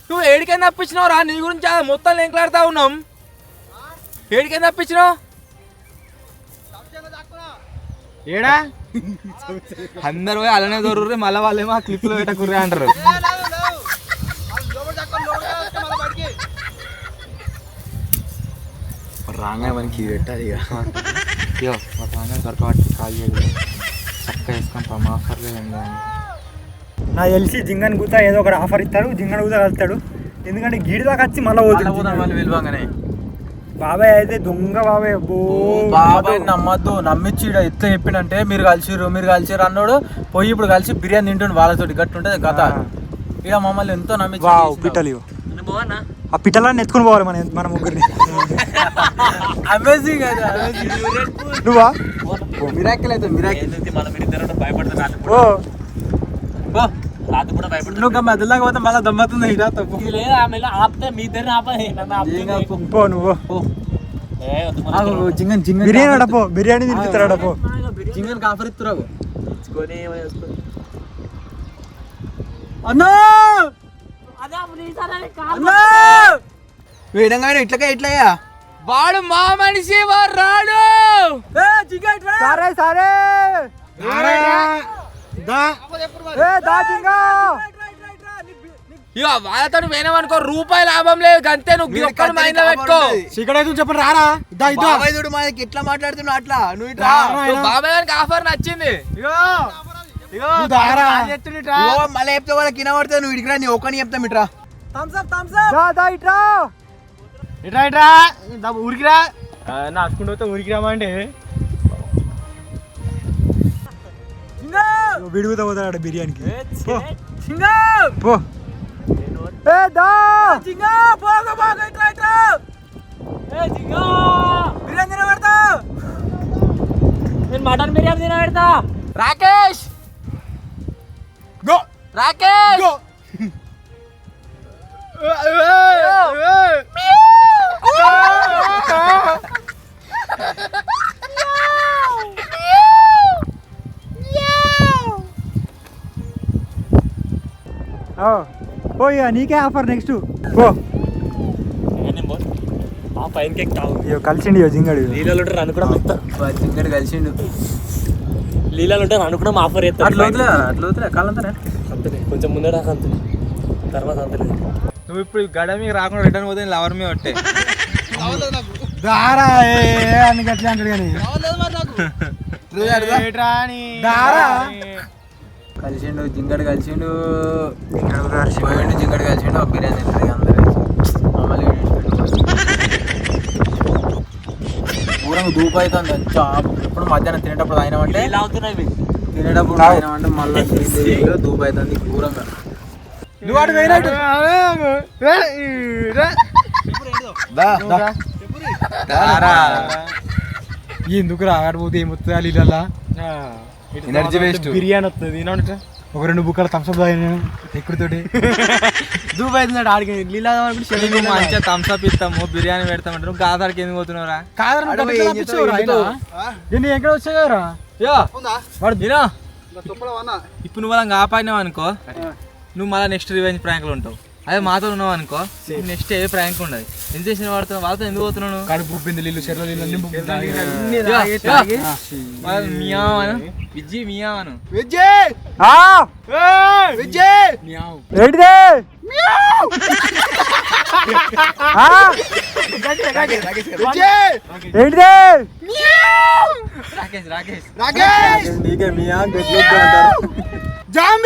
నువ్వు ఏడికైనా తప్పించినావు రా నీ గురించి మొత్తం ఎంకలాడుతా ఉన్నాం ఏడికైనా తప్పించినావు ఏడా అందరు పోయి అలానే దొరుకుర్రే మళ్ళీ వాళ్ళేమో ఆ క్లిప్లో పెట్టకుర్రే అంటారు రాగా మనకి పెట్టాలి ఇక దొరకబట్టి కాల్ చేయలేదు చక్క వేసుకుంటాం మా ఆఫర్లో ఏం కానీ నాకు తెలిసి జింగన్ కూతా ఏదో ఒకటి ఆఫర్ ఇస్తారు జింగన్ కూతా కలుస్తాడు ఎందుకంటే గీడి దాకా వచ్చి మళ్ళీ పోతుంది వాళ్ళు విలువగానే బాబాయ్ అయితే దొంగ బాబాయ్ బాబాయ్ నమ్మద్దు నమ్మిచ్చి ఎట్లా చెప్పిండంటే మీరు కలిసిరు అన్నాడు పోయి ఇప్పుడు కలిసి బిర్యానీ తింటుండు వాళ్ళతోటి గట్టి ఉంటుంది కథ ఇక మమ్మల్ని ఎంతో నమ్మించి పిట్టలు ఆ పిట్టలని ఎత్తుకుని పోవాలి మన ముగ్గురిని అమేజింగ్ నువ్వా మిరాకిల్ అయితే నువ్వు మధ్యలోకి పోతే మళ్ళీ దమ్మతుంది ఇరా తప్పు పో నువ్వు జింగన్ బిర్యానీ అడపో బిర్యానీ తినిపిస్తారు అడపో జింగన్ ఆఫర్ ఇస్తున్నావు అన్నా వేడంగా ఇట్లయ్యా వాడు మా మనిషి వాడు రాడు సరే సరే ఇక వాళ్ళతో పోయినావనుకో రూపాయి లాభం లేదు అంతే. నువ్వు ఒక్కడు మైండ్ లో పెట్టుకో. సిగరెట్ చెప్పండి రారా. బాబాయ్ చూడు మనకి ఎట్లా మాట్లాడుతున్నావు అట్లా నువ్వు ఇట్లా బాబాయ్ గారికి ఆఫర్ నచ్చింది. మళ్ళీ చెప్తే వాళ్ళకి వినబడుతుంది. నువ్వు ఇటురా నీ ఒక్కని చెప్తాం ఇట్రా. ఊరికిరా నాకుంటే ఊరికి రామంటే విడుగుతా పోతాడు బిర్యానీకి. పో మటన్ బిర్యానీ తిన పెడతా. Rakesh go Rakesh go. పోయా నీకే ఆఫర్ నెక్స్ట్ పో. ఆ పైన కేక్ తాగు. కలిసిండి జింగడు లీలాలు ఉంటారు నన్ను కూడా జింగడు కలిసిండు. లీలాలు ఉంటారు నన్ను కూడా ఆఫర్ చేస్తారు. అట్లా వదిలే కాలంతా అంతే కొంచెం ముందే రాక అంతే తర్వాత అంతలేదు. నువ్వు ఇప్పుడు గడ మీకు రాకుండా రిటర్న్ పోతే లవర్ మీద ఒట్టే దారా అని గట్లా అంటాడు కానీ దారా కలిసిండు జింగడు కలిసిండు జింగడు కలిసిండు. ఒక బిర్యానీ తింటుంది అందరూ మమ్మల్ని ఊరంగా దూపు అవుతుంది. ఎప్పుడు మధ్యాహ్నం తినేటప్పుడు అయినామంటే తినేటప్పుడు అయినామంటే మళ్ళీ దూపు అవుతుంది ఊరంగా. నువ్వు అటు పోయినట్టు ఎందుకు రాకపోతే ఏమొస్తుంది నీళ్ళల్లా ఎనర్జీ వేస్ట్. బిర్యానీ వస్తుంది ఒక 2 బుక్కలు థమ్స్అప్ తాగిన ఎక్కుడితోటి దూపు అవుతున్నాడు ఆడికి నీళ్ళ మంచిగా థమ్స్అప్ ఇస్తాము బిర్యానీ పెడతామంటారు. గాదాడికి ఎందుకు పోతున్నావురా? నేను ఎక్కడ వచ్చా కదరా వాడు తినా. ఇప్పుడు నువ్వు అలా కాపాడినావు అనుకో నువ్వు మళ్ళీ నెక్స్ట్ రివెంజ్ ప్రాంక్లు ఉంటావు. అదే మాతో ఉన్నావు అనుకో నెక్స్ట్ ఏ ప్రాంక్ ఉండదు. ఎంత చేసిన వాడుతున్నావు వాళ్ళతో ఎందుకు పోతున్నాను? కడుపు ఉబ్బింది నీళ్ళు చెర్ల నీళ్ళు మియావను విజ్జి మియావను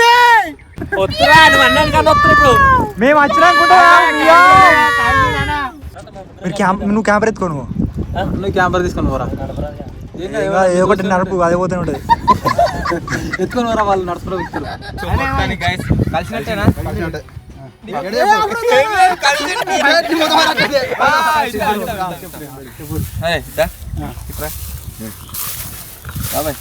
రాకేష్ మేము వచ్చినాకుంటా నువ్వు కెమెరా ఎత్తుకో. నువ్వు కెమెరా తీసుకొని పోరా. ఒకటి నడుపు అదే పోతూనే ఉంటుంది. ఎత్తుకొని పోరా వాళ్ళు నడుచుకున్న వ్యక్తులు. కలిసినట్టేనా? బాబాయ్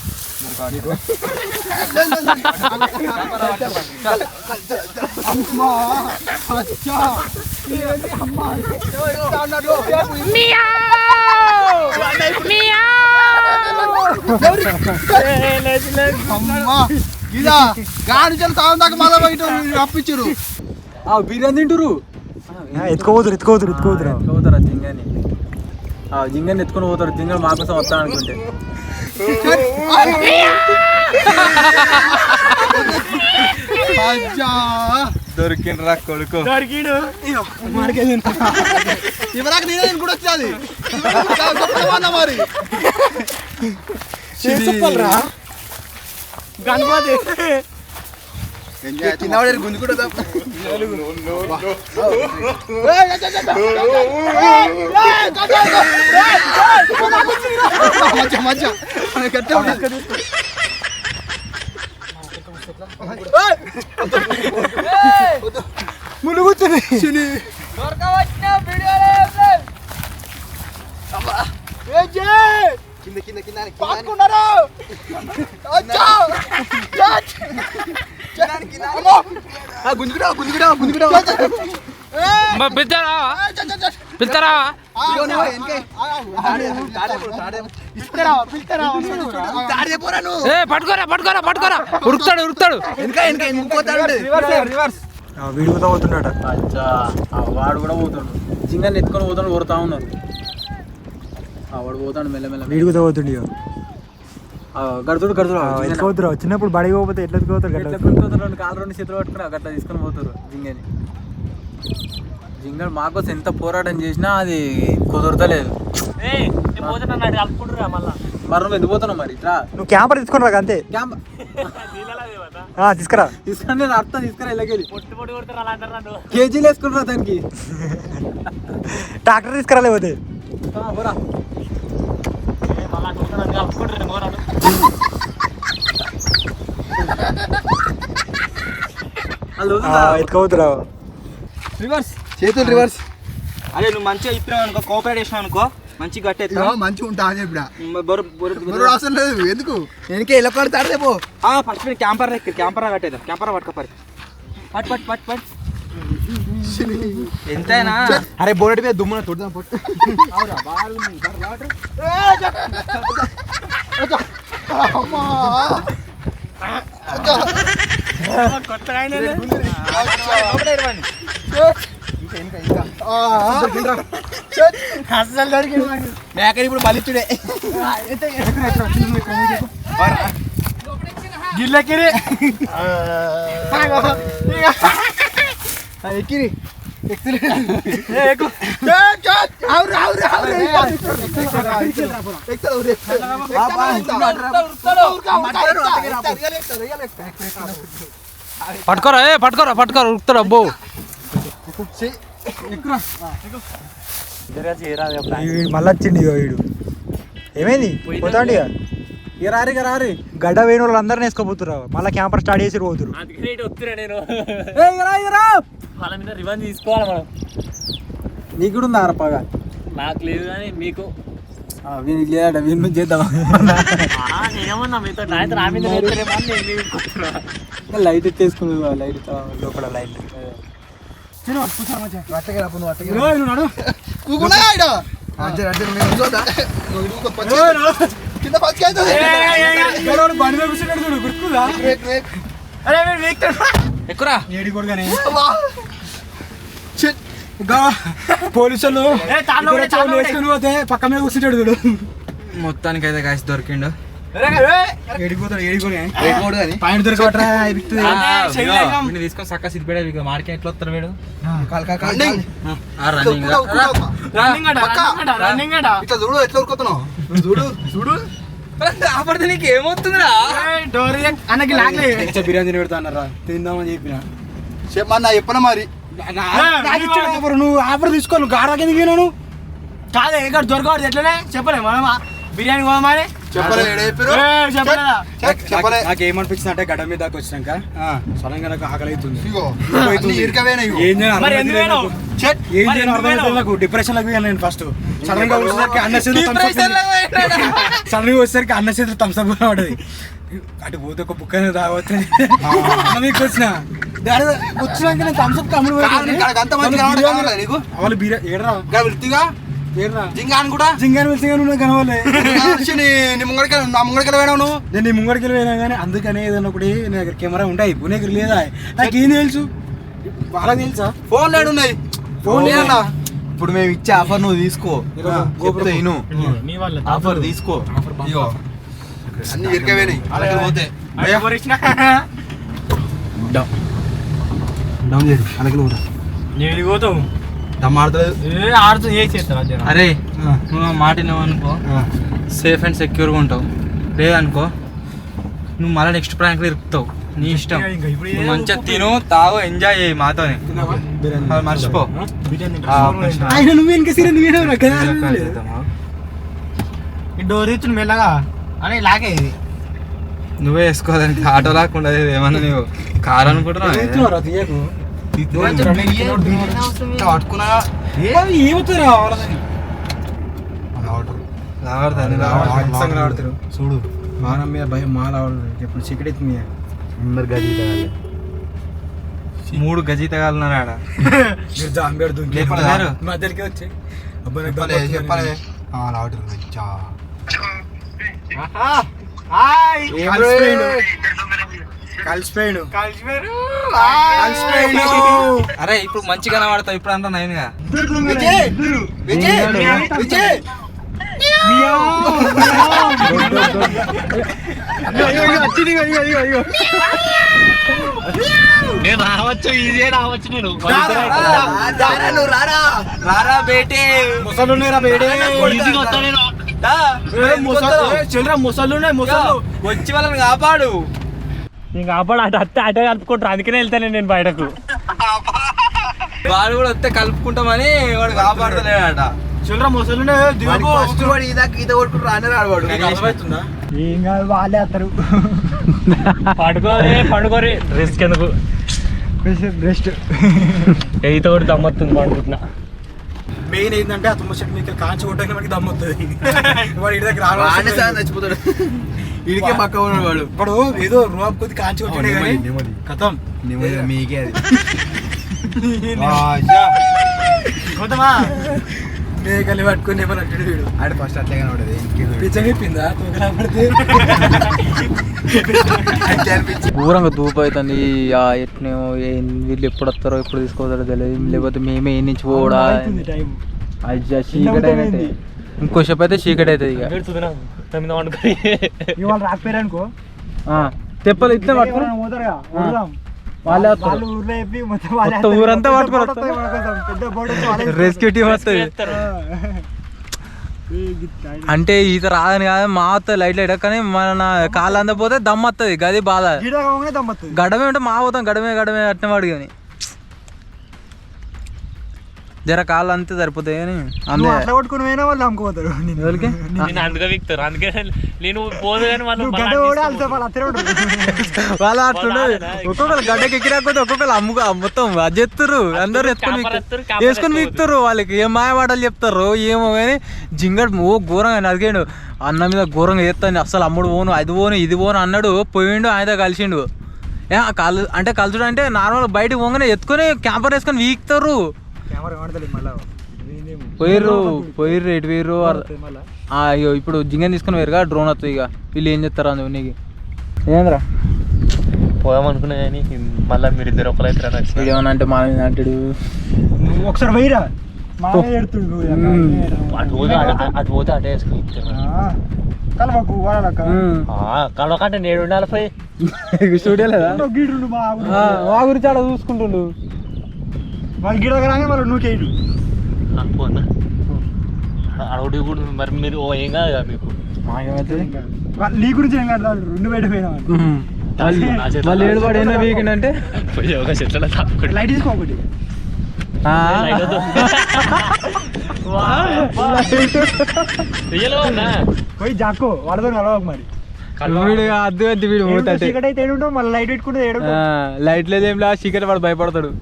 అప్పించారు బిర్యానీ తింటురు. ఎత్తుకోపోతారు జింగని ఎత్తుకొని పోతారు. జింగని మా కోసం వస్తాను అనుకుంటే దొరికిండ్రా కొడుకు. ఇవరాక నేనే కూడా వచ్చేది మరి గణపతి చిన్నవాడు గుంజు కూడా ముందు కూర్చొని పట్టుకోరా ఉరుకుతాడు వీడిపోతా పోతున్నాడు. వాడు కూడా పోతాడు. జింగని ఎత్తుకొని పోతాడు కొడతా ఉన్నారు. వాడు పోతాడు మెల్లమెల్ల వీడిపోతా పోతుండే గడుతుడు ఎత్తుకోవద్దురా. చిన్నప్పుడు బడికి పోతే ఎట్లా ఎత్తుకోతారు? కాళ్ళు 2 చేతులు పట్టుకుని అట్లా తీసుకొని పోతారు జింగని. జింగర్ మాకోసం ఎంత పోరాటం చేసినా అది కుదరతలేదు. మరి నువ్వు ఎందుకు పోతున్నావు మరి ఇట్లా? నువ్వు క్యాంపర్ తీసుకుని రా అంతే. తీసుకురా తీసుకురా నేను అర్థం తీసుకురా ఇలాగెళ్ళి కేజీలు వేసుకుంటారా దానికి. ట్రాక్టర్ తీసుకురా లేకపోతే. ఎత్తుకోవద్దురా. రివర్స్ చేతులు రివర్స్. అదే నువ్వు మంచిగా ఇప్పినావు అనుకో, కోఆపరేట్ చేసినావు అనుకో, మంచిగా కట్టేది మంచిగా ఉంటా అని చెప్పిన అవసరం లేదు. ఎందుకు వెనకే ఇలా పడతాడు రేపు. First camper క్యాంపరా కట్టేద్దాం. క్యాంపరా పట్టుకోపారి పట్ పట్ పట్ పట్ ఎంతైనా. అరే బోర్డు మీద దుమ్మున తొడదాం పట్టు. మేకని ఇప్పుడు మలిచుడే గిల్లెక్కిరి ఎక్కిరి పట్టుకోరా పట్టుకోరా పట్టుకోరా ఉరుకుతాడు. అబ్బో మళ్ళీ వచ్చింది వీడు. ఏమైంది పోతాండి రారి రారి గడ్డ వేయని వాళ్ళు అందరిని వేసుకోపోతురా. మళ్ళీ క్యాంపర్ స్టార్ట్ చేసి పోతురు. వాళ్ళ మీద రివెంజ్ తీసుకోవాలి మనం. నీకు కూడా ఉందా అరపగా? నాకు లేదు కానీ మీకు వీనికి లేదట. వీని చేద్దాం. నేనేమన్నా మీతో నాయన నా మీద లైట్ ఎత్తేసుకుంది. లైట్ లోపల లైట్ ఎక్కురా పోలీసులు పోతే పక్క మీద కూర్చుంటాడు చూడు. మొత్తానికి అయితే కాసి దొరికిండు. పాయింట్ దొరకట్రా తీసుకొని చక్క సిద్ధిపేట మార్కెట్ ఎట్లా వస్తారు వీడు. చూడు ఎట్లా ఉరుకుతున్నావు. చూడు చూడు ఆపడితే నీకు ఏమవుతుందిరా. అన్నకి లాగలే బిర్యానీ పెడతా అన్నారా తిందామని చెప్పిన. చెప్పమన్నా చెప్పనా మరి. నువ్వు ఆఫర్ తీసుకో. నువ్వు గారా కింద విన్నాను కాదే ఇక్కడ దొరకదు. ఎట్లనే చెప్పలే మనం బిర్యానీ పోదామని నాకేమనిపించింది అంటే గడ్డ మీద దాకా వచ్చినాక సడన్ గా నాకు ఆకలి అవుతుంది. ఏం చేయను నాకు డిప్రెషన్ లాగా నేను ఫస్ట్ సడన్ గా వచ్చేసరికి అన్న చేతులు థమ్స్అప్ పడది. అటు పోతే ఒక బుక్ అనేది రావచ్చు మీకు వచ్చిన వచ్చినాక నేను థమ్స్అప్ కమ్ముడు వాళ్ళు బిర్యానీ ఏడరా జింగాని కూడా జింగాని వెళ్తే కనవాలి. నా ముంగడికి వేయడం నువ్వు. నేను నీ ముంగడికి వెళ్ళినా కానీ అందుకనే ఏదన్నా ఒకటి నీ దగ్గర కెమెరా ఉంటాయి. ఇప్పుడు దగ్గర లేదా నాకేం తెలుసు వాళ్ళకి తెలుసా. ఫోన్ లేడు ఉన్నాయి. ఫోన్ లేదా ఇప్పుడు మేము ఇచ్చే ఆఫర్ నువ్వు తీసుకో. ఆఫర్ తీసుకో. అన్ని ఇరికవేనాయి అలాగే పోతే డౌన్ చేసి అలాగే పోతా. నేను పోతావు అరే నువ్వు మాట అనుకో సేఫ్ అండ్ సెక్యూర్గా ఉంటావు. లేదనుకో నువ్వు మళ్ళీ నెక్స్ట్ ప్రాంక్లో ఇరుకుతావు. నీ ఇష్టం. నువ్వు మంచిగా తిను తాగు ఎంజాయ్ చేయి మాతోనే. మర్చిపో. డోర్ ఇచ్చిన మెల్లగా అని లాగే నువ్వే వేసుకోదానికి ఆటో లాకుండా ఏమన్నా నువ్వు కారు అనుకుంటున్నావు. చూడు మానం మీద భయం మాల ఎప్పుడు చికెట్ మీ అందరు గజీ తగాలి. 3 గజీ తగాలన్నారు ఆడ. మధ్యకి వచ్చి కలిసిపోయాడు. అరే ఇప్పుడు మంచిగా కనబడతావు. ఇప్పుడు అంతా నైన్గా నేను రావచ్చు, ఈజీ రావచ్చు. నేను రారా బేటే ముసలున్నాయిరా బేడే ఈజీగా వస్తా నేను. ముసళ్ళు వచ్చి వాళ్ళని కాపాడు. నేను కాపాడు అటే కలుపుకుంటారు, అందుకనే వెళ్తాను నేను బయటకు. వాడు కూడా వస్తే కలుపుకుంటామని వాడు కాపాడతలేడట. చిల్లర ముసలున్నాయి ఫస్ట్ వాడు ఈత కొట్టుకుంటారు అని రాడు. అర్థమవుతుందా? ఏం కాదు వాళ్ళే వస్తారు. పండుకోరి రిస్క్ ఎందుకు, రెస్ట్. ఈత కూడా దమ్మొస్తుంది పండుకుంటున్నా. మెయిన్ ఏంటంటే ఆ తుమ్మ చెట్టు మీకు కాంచి కొట్టగానే మనకి దమ్ముతుంది. వాడు ఇంటి దగ్గర చచ్చిపోతాడు. ఇడికే పక్క ఉన్నాడు వాడు. ఇప్పుడు ఏదో రూపాయి కొద్ది కాంచి కొట్టాడే కానీ కథం మీకే అది కొట్టమా మేకలు పట్టుకుని ఏమని అంటాడు వీడు. ఆడు ఫస్ట్ అట్లాగే ఉండదు. పిచ్చగిప్పిందా తోకలాపడితే ఘోరంగా ధూపు అవుతుంది. ఎట్నేమో వీళ్ళు ఎప్పుడు వస్తారో ఎప్పుడు తీసుకోతారో తెలియదు, లేకపోతే మేమే ఏ నుంచి పోవడా. టైం అయ్యా చీకటి అయినట్టే, ఇంకోసేపు అయితే చీకటి అవుతుంది. ఇక ఇవాళ రాకపోయారు అనుకో తెప్పలు ఇట్లా పట్టుకుని పోతారుగా వాళ్ళే వాళ్ళు ఊర్లో చెప్పి మొత్తం మొత్తం ఊరంతా పట్టుకొని పెద్ద బోర్డు రెస్క్యూ టీమ్ వస్తుంది. అంటే ఈత రాదని కాదు, మా వస్తుంది లైట్ లైట్, కానీ మన కాళ్ళు అందపోతే దమ్ వస్తుంది. గది బాధ. గడమే ఉంటే మా పోతాం, గడమే అట్నే వాడు. కానీ జర కాళ్ళు అంతే సరిపోతాయి. కానీ అట్లా కొట్టుకుని పోయినా వాళ్ళు అమ్ముకోతారు. అందుకే విక్తారు, అందుకే నేను పోదు. కానీ వాళ్ళు వాళ్ళ అట్లుండదు. ఒక్కొక్కరు గడ్డకి ఎక్కిరాకపోతే ఒక్కొక్కరు మొత్తం అది చెప్తారు. అందరు వేసుకొని వీక్తారు. వాళ్ళకి ఏం మాయవాడాలు చెప్తారు ఏమో. కానీ జింగడు ఘోరంగా అదిగాడు, అన్న మీద ఘోరంగా చేస్తాను. అసలు అమ్ముడు పోను, అది పోను, ఇది పోను అన్నాడు. పోయిండు, ఆయన కలిసిండు. అంటే కలుసుడు అంటే నార్మల్ బయటకు పోగానే ఎత్తుకొని క్యాంపర్ వేసుకొని వీక్తారు. పోయిర్రు ఎటు పోయిర్రు. అయ్యో ఇప్పుడు జింగని తీసుకుని పోయారుగా, డ్రోన్ వస్తుంది. ఇక వీళ్ళు ఏం చేస్తారు అందు నీకు ఏంద్రా పోదామనుకున్నా కానీ మళ్ళీ మీరు ఇద్దరు ఒకరైతే ఏమన్నా అంటే మా అంటాడు. నువ్వు ఒకసారి పోయిరా అటు పోతే అటే వేసుకుని కలవకు కలవకంటే 7:40 స్టూడియో లేదా మా గురించి ఆడ చూసుకుంటుండు. వాళ్ళు గిడ రాగానే వాళ్ళు నువ్వు చేయడు అడవుడి కూడా. మరి మీరు ఏం కాదు కదా మీకు, నీ గురించి ఏం కాదు. 2 బయట పోయినా వాళ్ళు ఏడుపాడు ఏంటో వీకెండ్ అంటే లైట్ తీసుకోకటి పోయి జాక్కో వాడతో కలవకు మరి. అద్దు అద్దు వీడు పోతాడు. చీకటి అయితే ఏడుంటావు, మళ్ళీ లైట్ పెట్టుకుంటే లైట్ లేదేం లా చీకటి వాడు భయపడతాడు.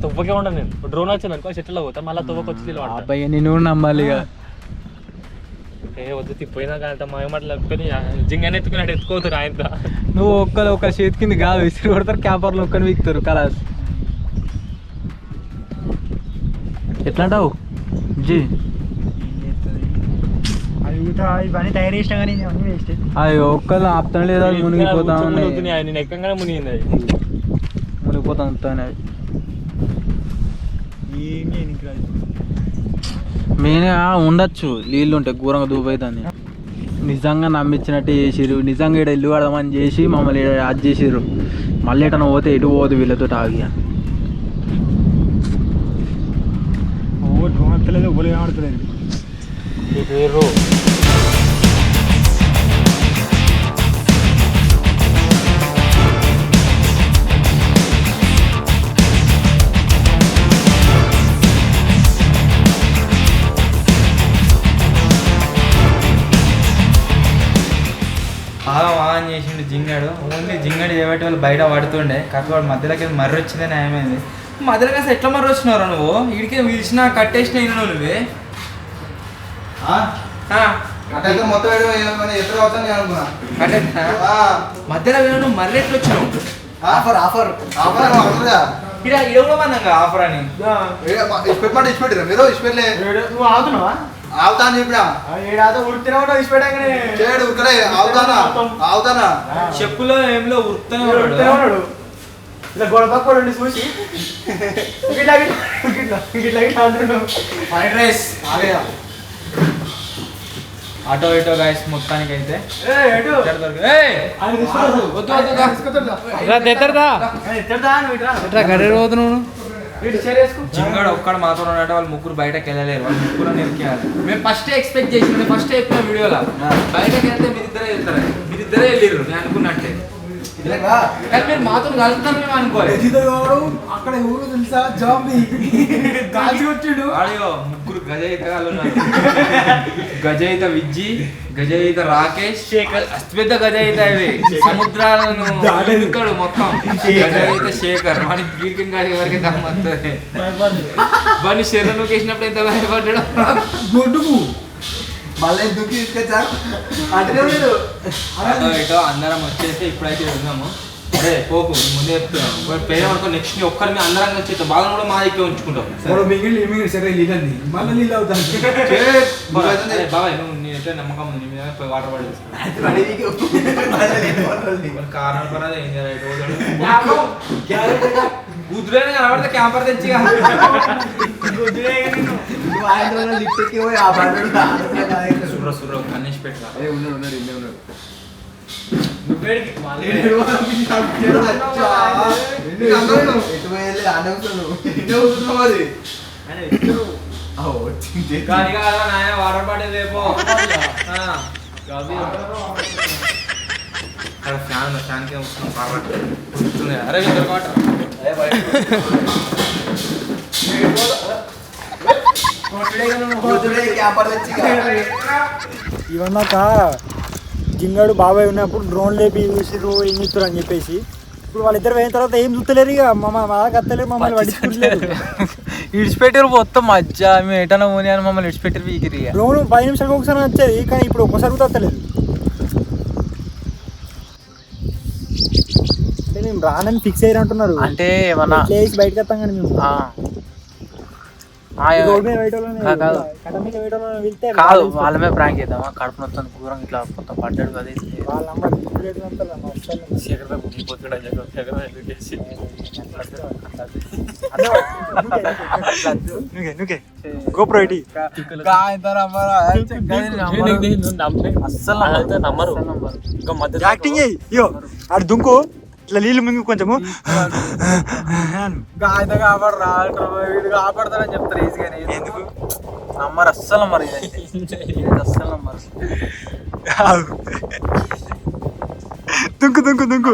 తువ్వకే ఉండను నేను. డ్రోన్ వచ్చాను అనుకో చెట్లలో పోతా, మళ్ళీ తువ్వకు వచ్చి అబ్బాయి నేను నమ్మాలి. ఇక వద్దు తిప్పిపోయినా కానీ మా ఏమట్లా జింగని ఎత్తుకుని ఎత్తుకోతారు ఆయన. నువ్వు ఒక్క చేతి కింద కాదు విసిరి కొడతారు, క్యాంపర్లు ఒక్కని వీక్తారు. కలాస్ ఎట్లా అంటావు జీ? ఇవన్నీ తయారు చేసినా కానీ అన్నీ వేస్ట్. అయ్యో ఒక్కళ్ళు ఆపుతాను లేదా మునిగిపోతా ఉన్నాయి. నేను ఎక్కగానే మునిగింది అది, మునిగిపోతా ఉంటాను. అది మెయిన్గా ఉండొచ్చు, నీళ్ళు ఉంటాయి ఘోరంగా దూపైతుంది. నిజంగా నమ్మించినట్టు చేసిర్రు. నిజంగా ఇక్కడ ఇల్లు కడదామని చేసి మమ్మల్ని అది చేసిర్రు. మళ్ళీ ఎటన్నా పోతే ఎటు పోదు వీళ్ళతో ఆగి. ఆన్ చేసిండు జింగాడు. ఓన్లీ జింగాడు చేయబట్టి వాళ్ళు బయట పడుతుండే, కాకపోతే వాడు మధ్యలోకి మర్రి వచ్చిందే న్యాయమైంది. మధ్యలోకి అసలు ఎట్లా మర్రి వచ్చినారా నువ్వు? వీడికి పిలిచినా కట్టేసిన నువ్వే మొత్తం మధ్యలో నువ్వు మర్రి ఎట్లా వచ్చినావు? ఆఫర్ ఇడవమన్నాగా ఆఫర్ అని ఇచ్చిపెట్టిరా మీరు ఇచ్చిపెట్టలే. నువ్వు ఆగుతున్నావా? ఆవుతా అని చెప్పినా ఆవుతానా చెప్పులో ఏమిలో ఉరుకుతానే ఇలా గొడవకోండి చూసి ఫ్రైడ్ రైస్ అటో ఇటో గాయస్ మొత్తానికి అయితే జింగాడు ఒక్కడ మాతో ఉన్నట్టు వాళ్ళు ముగ్గురు బయటకు వెళ్ళలేరు వాళ్ళు ముగ్గురు నిరికేయాలి మేము ఫస్ట్ ఎక్స్పెక్ట్ చేసిన ఫస్ట్ చెప్పిన వీడియోలో బయటకు వెళ్తే మీరిద్దరే వెళ్ళిర్రు నేను అనుకున్నట్టే కానీ మీరు మాతో కలుపుతారు మేము అనుకోలేదు అక్కడ ఊరు తెలుసా జాంబీ గాలి వచ్చిండు ఆడియో ముగ్గురు గజయితగాళ్ళు ఉన్నారు గజయిత విజ్జి గజయిత రాకేష్ శేఖర్ అతిపెద్ద గజయిత ఇవి సముద్రాలను దాడుతాడు మొత్తం గజయిత శేఖర్ వాడి బ్రీకింగ్ గాడి వరకే దమ్మవుతుంది వాడిని శరీరం వేసినప్పుడు ఎంత భయపడ్డాడు గొడ్డుకు మళ్ళీ దుక్కి తీసుకొచ్చా అంటే ఇటో అందరం వచ్చేసి ఇప్పుడైతే వెళ్దాము అరే పోకు ముందే చెప్తున్నాను పేరు వరకు నెక్స్ట్ ఒక్కరి మీద అందరం వచ్చి బాగా కూడా మా దగ్గర ఉంచుకుంటాం మిగిలి సరే నీళ్ళని మళ్ళీ నీళ్ళు అవుతాను బాబాయ్ నువ్వు నేనైతే నమ్మకం ఉంది నీ మీద పోయి వాటర్ పడేస్తాను కారణం పరాది ఏం చేయాలి గుద్దులేని కనబడితే క్యాంపర్ తెచ్చి సుర్ర కన్నీష్ పెట్టా వాటర్ బాటిల్ లేపో ఫ్యాన్ ఫ్యాన్కి వస్తుంది అరే వాటర్ ఇవన్నాక జింగాడు బాబాయ్ ఉన్నప్పుడు డ్రోన్ లేపి చూసిరు ఏం చూస్తారు అని చెప్పేసి ఇప్పుడు వాళ్ళిద్దరు పోయిన తర్వాత ఏం చూస్తలేరు ఇక మా కత్తలేరు మమ్మల్ని పట్టించుకుంటలేరు ఇడిచిపెట్టారు మొత్తం మధ్య మేము ఎటన్నా పోనీ అని మమ్మల్ని ఇడిచిపెట్టారు వీకిరి డ్రోన్ 10 నిమిషాలకు ఒకసారి వచ్చేది కానీ ఇప్పుడు ఒక్కసారి కూడా వస్తలేదు అంటే మేము రానని ఫిక్స్ అయ్యారు అంటున్నారు అంటే ఏమన్నా చేసి బయటకు వస్తాం కానీ మేము కాదు వాళ్ళమే ప్రాంక్ చేద్దామా కడుపు మొత్తం కూరం ఇట్లా మొత్తం పడ్డాడు కదా గోప్రో ఇటీ అస్సలు నమ్మరు యాక్టింగ్ అయ్యో ఆడు దుంకు ఇట్లా నీళ్ళు మింగు కొంచెము వీడు కాపాడతాడని చెప్తారు ఈజీగా ఎందుకు నమ్మరు అస్సలు నమ్మరు అస్సలు నమ్మరు దుంకు దుంకు దుంకు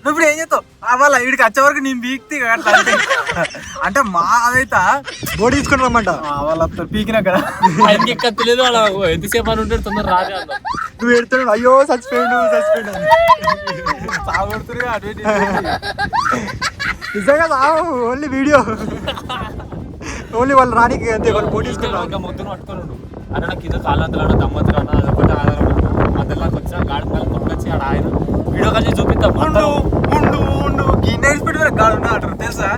నువ్వు ఇప్పుడు ఏం చేస్తావు వాళ్ళ వీడికి వచ్చే వరకు నేను బీక్తి అట్లా అంటే మా అదైతే బోర్డు తీసుకుని రమ్మంట వాళ్ళ పీకినా కదా ఆయనకి ఎక్కలేదు వాళ్ళ ఎంతసేపు అని ఉంటాడు తొందర రాజా నువ్వు ఎడుతున్నాడు అయ్యో సస్పెండ్ సాగుడుతురుగా అటు నిజంగా ఓన్లీ వీడియో ఓన్లీ వాళ్ళు రానికి అంతే వాళ్ళు బోర్డు తీసుకుని మొత్తం పట్టుకొని అన్న నాకు ఇది కాళ్ళంతలో దమ్మతులు అన్న అదొకటి ఆధారం మధ్యలోకి వచ్చిన గాడి పిల్లలు కొట్టుకొచ్చి ఆడ ఆయన వీడియో కలిసి చూపిస్తాం గిన్నె పెట్టి గాడు అంటారు తెలుసా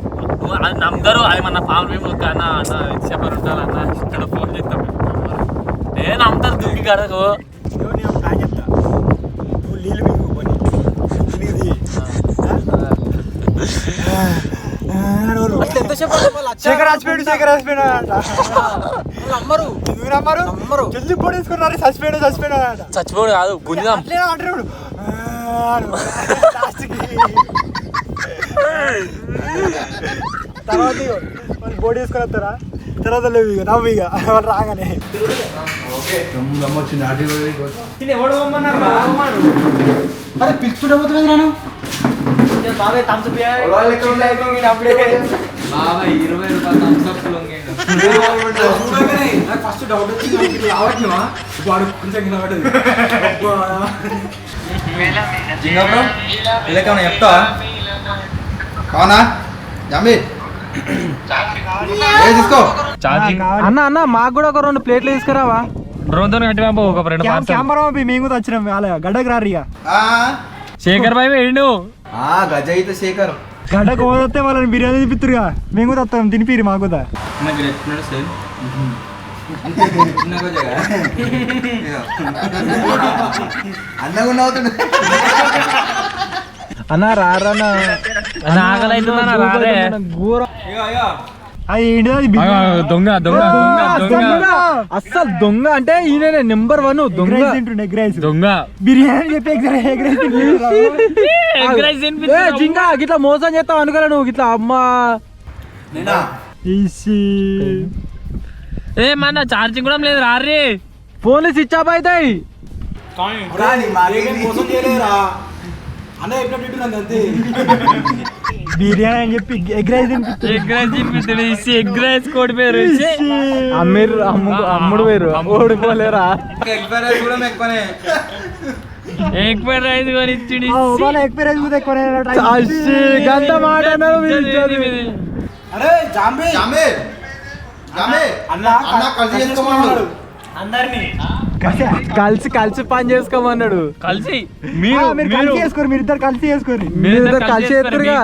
అది నమ్మరు అది మన ఫామ్ మేము అన్న అన్న చెప్పారు ఉంటారు అన్న ఇక్కడ ఫోన్ చేస్తాం నేను నమ్ముతారు దుక్కి కడకు చెప్తా నువ్వు నీళ్ళు శేఖర్ హాస్పిటల్ నమ్మరు నమ్మరు జల్దీ బోర్డు తీసుకున్నారు సస్పెండ్ అంట చచ్చిపోడు కాదు గుంజాం అంటారు తర్వాత వాళ్ళు బోర్డు తీసుకొని వస్తారా తర్వాత లేవు ఇక నవ్వు ఇక వాళ్ళు రాగానే అరే పిచ్చుకుంటే పోతుంది నేను బాబాయ్ థమ్స్అప్ బాబాయ్ 20 రూపాయలు థమ్స్అప్ ఫస్ట్ డౌట్ వచ్చింది రావట్లేవా వాడు కొంచెం జింగబ్రో వీళ్ళకేమన్నా చెప్తావా అవునా జంబీ తీసుకో అన్న మాకు కూడా ఒక 2 ప్లేట్లు తీసుకురావా డ్రోన్తో కట్టి బాబు ఒక 2 పార్సల్ కెమెరా మేము కూడా వచ్చినాం గడ్డకు రారు ఇక శేఖర్ బాయ్ వేయండు గజయిత శేఖర్ గడ్డకు పోతే వాళ్ళని బిర్యానీ తినిపిస్తురుగా మేము కూడా వస్తాం తినిపిరి మాకు కూడా మీరు ఎట్లున్నాడు సేమ్ అన్నగా అవుతుంది అన్న రారన్న ఆకలి అవుతుందన్న రారే దొంగ దొంగ దొంగ అస్సలు దొంగ అంటే ఈయన నెంబర్ 1 దొంగ దొంగ బిర్యానీ చెప్పి జింగా గిట్లా మోసం చేస్తావు అనుకోలే నువ్వు గిట్లా అమ్మా ఏ మన ఛార్జింగ్ కూడా లేదు రారే ఫోన్లు స్విచ్ ఆఫ్ అవుతాయి బిర్యానీ అని చెప్పి ఎగ్ రైస్ ఎగ్ రైస్ కోడి పేరు అమ్ముడు వేరు ఓడిపోలేరా ఎగ్ రైస్ కొని ఇచ్చిండు ఎగ్ రైస్ కూడా ఎక్కువ గంట మాట కలిసి కలిసి పని చేసుకోమన్నాడు కలిసి మీరు కలిసి చేసుకోరు మీరు ఇద్దరు కలిసి చేసుకోరు మీరు కలిసి చేస్తారుగా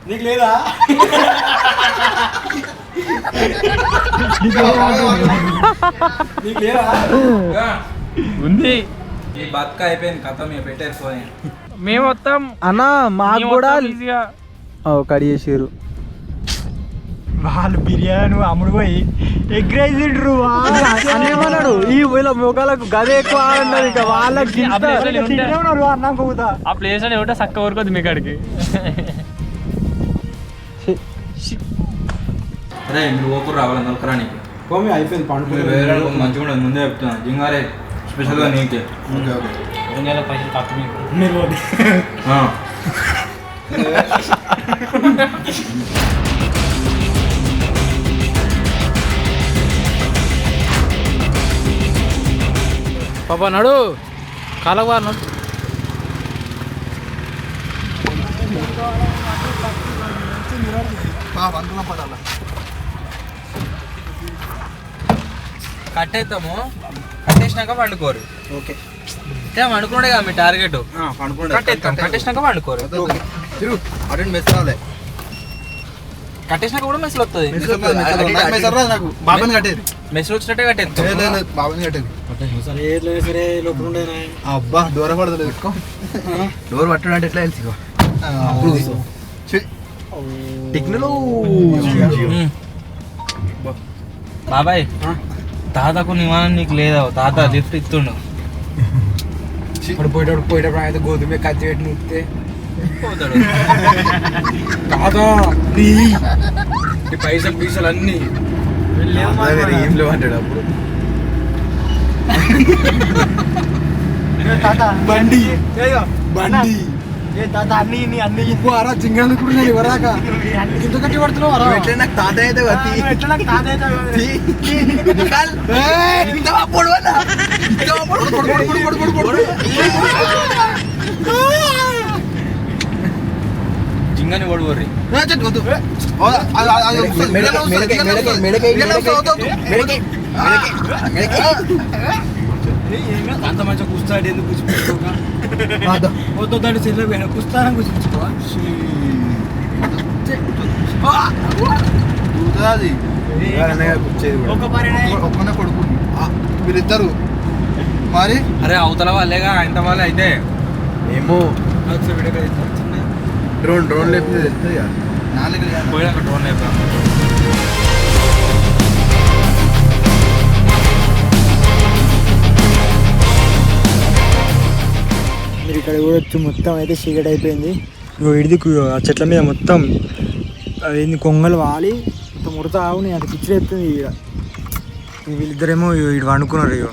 నీకు లేదా ఉంది ఈ బతుక అయిపోయింది కథ మీరు పెట్టారు ఫోన్ మేము మొత్తం అన్న మాకు కూడా కడిగేసారు వాళ్ళు బిర్యానీ అమ్ముడు పోయి ఎగ్ రైస్ తింటారు అన్నేమన్నాడు ఈ వీళ్ళ మొక్కలకు గదే ఎక్కువ అన్నారు ఇంకా వాళ్ళకి అన్నం పోతా ఆ ప్లేస్ అని ఏమిటో చక్క ఊరుకోద్ది మీ కాడికి అరే మీరు ఓకూరు రావాలి నొక్కరా నీకు అయిపోయింది పండుగ వేరే మంచిగా ఉండదు ముందే చెప్తున్నా జింగారే స్పెషల్గా నీకే పైసలు తక్కువ మీరు పాప నడు కాలవారు నడు కట్టేస్తాము కట్టేసినాక పండుకోరు ఓకే పండుకున్నాడే కదా మీ టార్గెట్ కట్టేస్తాం కట్టేసినాక పండుకోరు అటెండ్ మెస్ రాలే కట్టేసినాక కూడా మెస్లు వస్తుంది బాబాని కట్టేది మెస్లు వచ్చినట్టే కట్టేస్తాం బాబాని కట్టేది సరే లోపల ఉండేనా అబ్బా డోర్ పడతలేదు డోర్ పట్టడం అంటే ఎట్లా తెలుసు టెక్నాలజీ బాబాయ్ తాతకు నివారణ నీకు లేదా తాత లిఫ్ట్ ఇస్తుండు ఇప్పుడు పోయేటప్పుడు అయితే గోధుమ కత్తి పెట్టి నూపితే పోతాడు తాత పైసలు అన్ని ఏం లేవు అంటాడు అప్పుడు బండి బండి అన్ని అరా జింగాలు కూడా నేను ఇవ్వరాక ఇంత కట్టి పడుతున్నావు ఎట్లా నాకు తాత అయితే ఎట్లా నాకు తాత అయితే జింగని ఓడిపోర్రి అంత మంచిగా కూస్తాడు ఎందుకు కూర్చుంటాడు చెల్లె కూస్తానని కూర్చుంటుకోవాలి ఒక్కనే కొడుకు వీరిద్దరు మరి అరే అవతల వాళ్ళేగా ఆయన వాళ్ళే అయితే ఏమో డ్రోన్ లేకపోతే తెలుస్తుంది పోయాక డ్రోన్ అయిపోయాం మీరు ఇక్కడ కూడా వచ్చి మొత్తం అయితే చీకటి అయిపోయింది ఇగో ఇడిది ఆ చెట్ల మీద మొత్తం అదేంది కొంగలు వాలి మొత్తం ముడత ఆవుని అది పిచ్చి ఎత్తుంది ఇక్కడ వీళ్ళిద్దరేమో ఇటు వండుకున్నారు ఇగో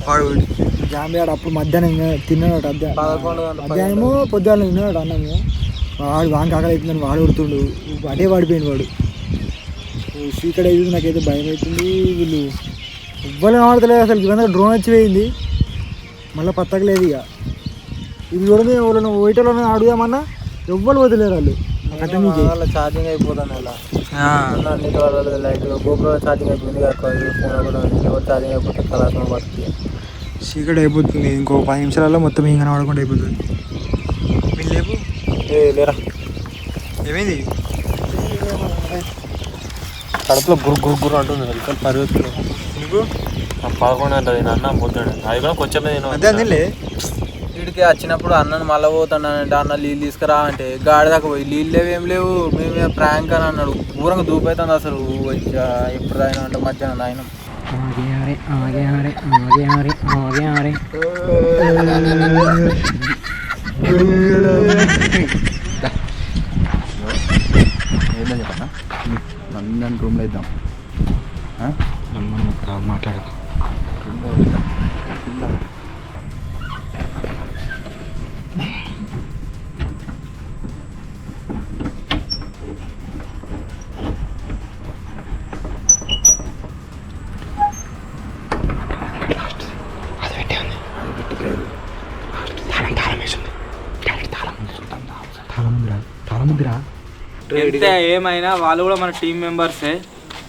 వాడు జాంబియాడు అప్పుడు మధ్యాహ్నం తిన్నాడు మధ్యాహ్నమో పొద్దున్న తిన్నాడు అన్నము వాడు వానికి ఆకలి అవుతుందని వాడు కొడుతుండు అటే పడిపోయింది వాడు చీకటి అయితే నాకైతే భయం అవుతుంది వీళ్ళు ఎవ్వరు ఆడతలేదు అసలు ఇవంతా డ్రోన్ వచ్చి పోయింది మళ్ళీ పత్తకలేదు ఇక ఇది చూడండి ఎవరైనా ఓయిటోళ్ళని అడుగుదామన్నా ఎవ్వరు వదిలేరు వాళ్ళు ఛార్జింగ్ అయిపోతాను అలా లైట్ గోపురం ఛార్జింగ్ అయిపోయింది ఫోన్ కూడా ఛార్జింగ్ అయిపోతే కళాశాల పడుతుంది చీకటి అయిపోతుంది ఇంకో 10 నిమిషాలలో మొత్తం ఇంకా వాడుకుంటూ అయిపోతుంది మీరు లేపు లేరా ఏమైంది కడుపులో గుర్రు అంటుంది పరిగెత్తులు నీకు 11 అంటది నాన్న పొద్దున అది కూడా కొంచెం అదే అందులే ఇక్కడికి వచ్చినప్పుడు అన్నను మళ్ళీ పోతానంటే అన్న నీళ్ళు తీసుకురా అంటే గాడి దాకా పోయి నీళ్ళు లేవు ఏం లేవు మేమే ప్రాంక్ అని అన్నాడు. ఊరంగా దూపైతుంది అసలు. ఎప్పుడు తాగినా అంటే మధ్యాహ్నం తాగినాం. ఏందని చెప్పనా అందరిని రూమ్లో ఇద్దాం. మాట్లాడదు ఎంత ఏమైనా వాళ్ళు కూడా మన టీం మెంబర్సే,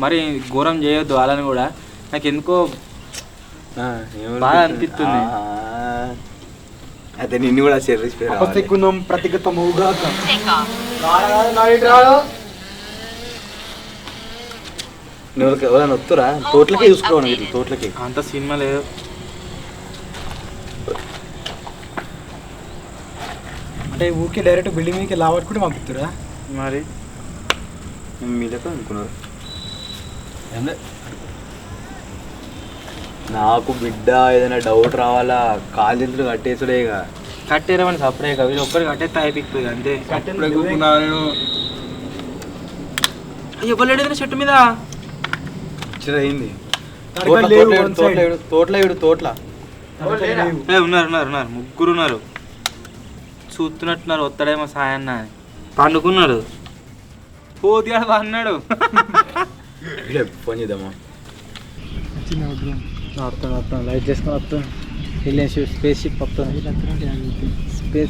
మరి ఘోరం చేయొద్దు వాళ్ళని కూడా. నాకు ఎందుకో బాగా అనిపిస్తుంది. అయితే నిన్ను కూడా అపశకునం ప్రతిగతమవుగా ఎవరైనా వస్తురా తోటలకే చూసుకోవాలి. తోటలకి అంత సినిమా లేదు. అంటే ఊరికే డైరెక్ట్ బిల్డింగ్ మీదకి లావట్టుకుంటే పంపిస్తురా మరి మీదతో అనుకున్నారు. నాకు బిడ్డ ఏదైనా డౌట్ రావాలా కాళ్ళు కట్టేసుడేగా. కట్టేరమని సపరేట్ వీళ్ళు ఒక్కటి కట్టేస్తే అయిపోతుంది అంతే. ఇవ్వలేడు చెట్టు మీద అయింది. ఉన్నారు ముగ్గురు ఉన్నారు. చూస్తున్నట్టున్నారు. వస్తాడేమో సాయన్న అని పండుకున్నారు. పోతిగాడు అన్నాడు. ఫోన్ చేద్దామా? వస్తాను లైట్ చేసుకొని వస్తాను. వెళ్ళిన స్పేస్ షిప్ వస్తాను.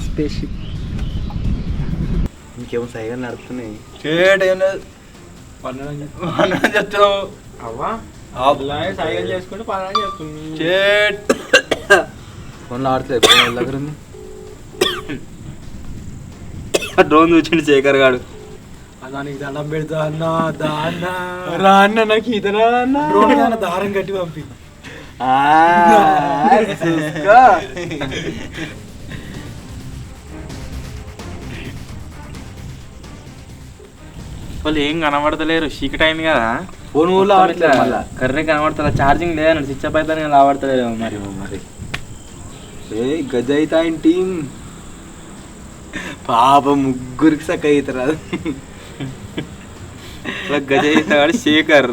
స్పేస్ షిప్ ఇంకేమో సైగా నడుపుతున్నాయి. చెప్తావు అవ్వా సైకిల్ చేసుకుంటే పని చెప్తుంది. ఫోన్లో ఆడుతుంది. ఫోన్ దగ్గర ఉంది. డ్రోన్ చూసిండు శేఖర్ గాడు. అలా నీకు దండం పెడతా అన్నా రా అన్న నాకు ఈత అన్న దారం కట్టి పంపి. వాళ్ళు ఏం కనబడతలేరు. చీకటి అయింది కదా. ఫోన్ ఊళ్ళో ఆడట్లేదు. కర్రీ కనబడతా. ఛార్జింగ్ లేదన్నాడు. స్విచ్ అప్ అయితే లావడతలేదేమో మరి. గజ అవుతా టీం పాప ముగ్గురికి సక్క అవుతారు. గజ అవుతాడు శేఖర్.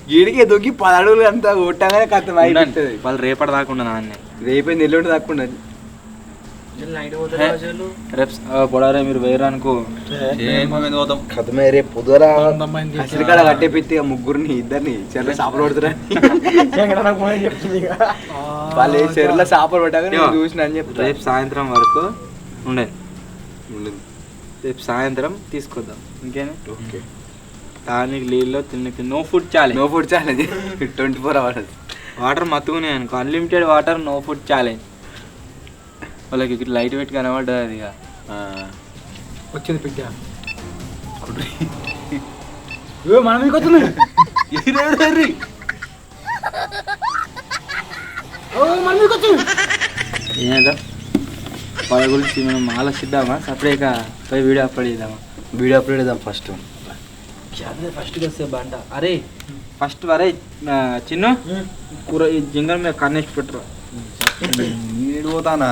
గీడికి దొంగి 10 అడుగులు అంతా కొట్టగానే కథం అయిపోతుంది. వాళ్ళు రేపటి దాకుండా నాన్నే రేపే నెల్లుండి దాక్కుండా రేపు పొడారే మీరు వేరు అనుకో. కథమే రేపు పొద్దురా అసలుకాడ కట్టే పెట్టి ముగ్గురిని ఇద్దరిని చెర్ల చేపలు పడుతురా. వాళ్ళు చెర్ల చేపలు పడ్డాక చూసిన అని చెప్తా. రేపు సాయంత్రం వరకు ఉండేది. రేపు సాయంత్రం తీసుకొద్దాం. ఇంకేనా? ఓకే. తానికి నీళ్ళు తిన్నకి no food challenge. 24 hours water మత్తుకున్నాయి అనుకో. Unlimited water, no food challenge. వాళ్ళకి ఇక్కడ లైట్ పెట్టి కనబడ్డది. అది ఇక వచ్చింది పిట్ట. మన మీకు వచ్చింది. ఏదా వాళ్ళ గురించి మనం ఆలోచిద్దామా? సపరేట్గా పోయి వీడియో అప్లోడ్ చేద్దామా? ఫస్ట్ వస్తే బంట. అరే ఫస్ట్ అరే చిన్న కూర ఈ జింగల్ మీద కన్నేసి పెట్టరు. పోతానా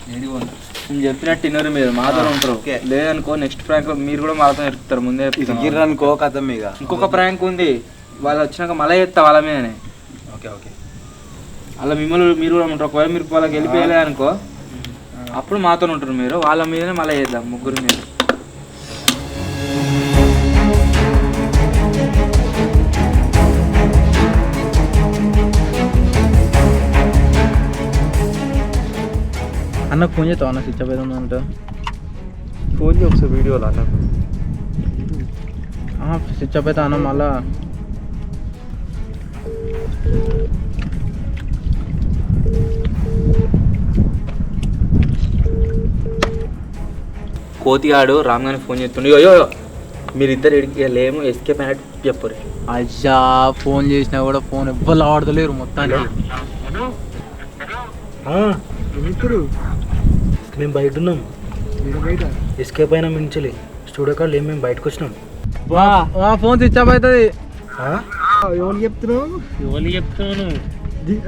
నేను చెప్పినట్టు తినరు. మీరు మాతో ఉంటారు. లేదనుకో నెక్స్ట్ ప్రాంక్ మీరు కూడా మాతో ఎడుతారు. ముందే అనుకో కథం ఇక. ఇంకొక ప్రాంక్ ఉంది. వాళ్ళు వచ్చినాక మళ్ళీ చేస్తా వాళ్ళ మీదనే. ఓకే. అలా మిమ్మల్ని మీరు కూడా ఉంటారు. ఒకవేళ మీరు వాళ్ళకి వెళ్ళిపోయలే అనుకో అప్పుడు మాతో ఉంటారు. మీరు వాళ్ళ మీదనే మళ్ళీ చేద్దాం ముగ్గురు మీద. అన్నకు ఫోన్ చేస్తావు? అన్న స్విచ్ అప్ ఏదన్నా అంటే ఫోన్ చేయి ఒకసారి వీడియోలో అన్నకు. స్విచ్ అప్ అయితే అన్న మళ్ళా కోతిగాడు రామ్గానే ఫోన్ చేస్తుండే. అయ్యో మీరిద్దరు ఎడికి లేము ఎస్కేప్ అయినట్టు చెప్పరు. అయ్యా ఫోన్ చేసినా కూడా ఫోన్ ఎవ్వరు ఆడతలేరు మొత్తానికి. ఇప్పుడు మేము బయట ఉన్నాం. బయట ఎస్కేప్ అయినా మించలే స్టూడియో కాల్ ఏం మేము బయటకు వచ్చినాం. ఫోన్ స్విచ్ ఆఫ్ అవుతుంది. ఎవరు చెప్తున్నావు? ఎవరు చెప్తాను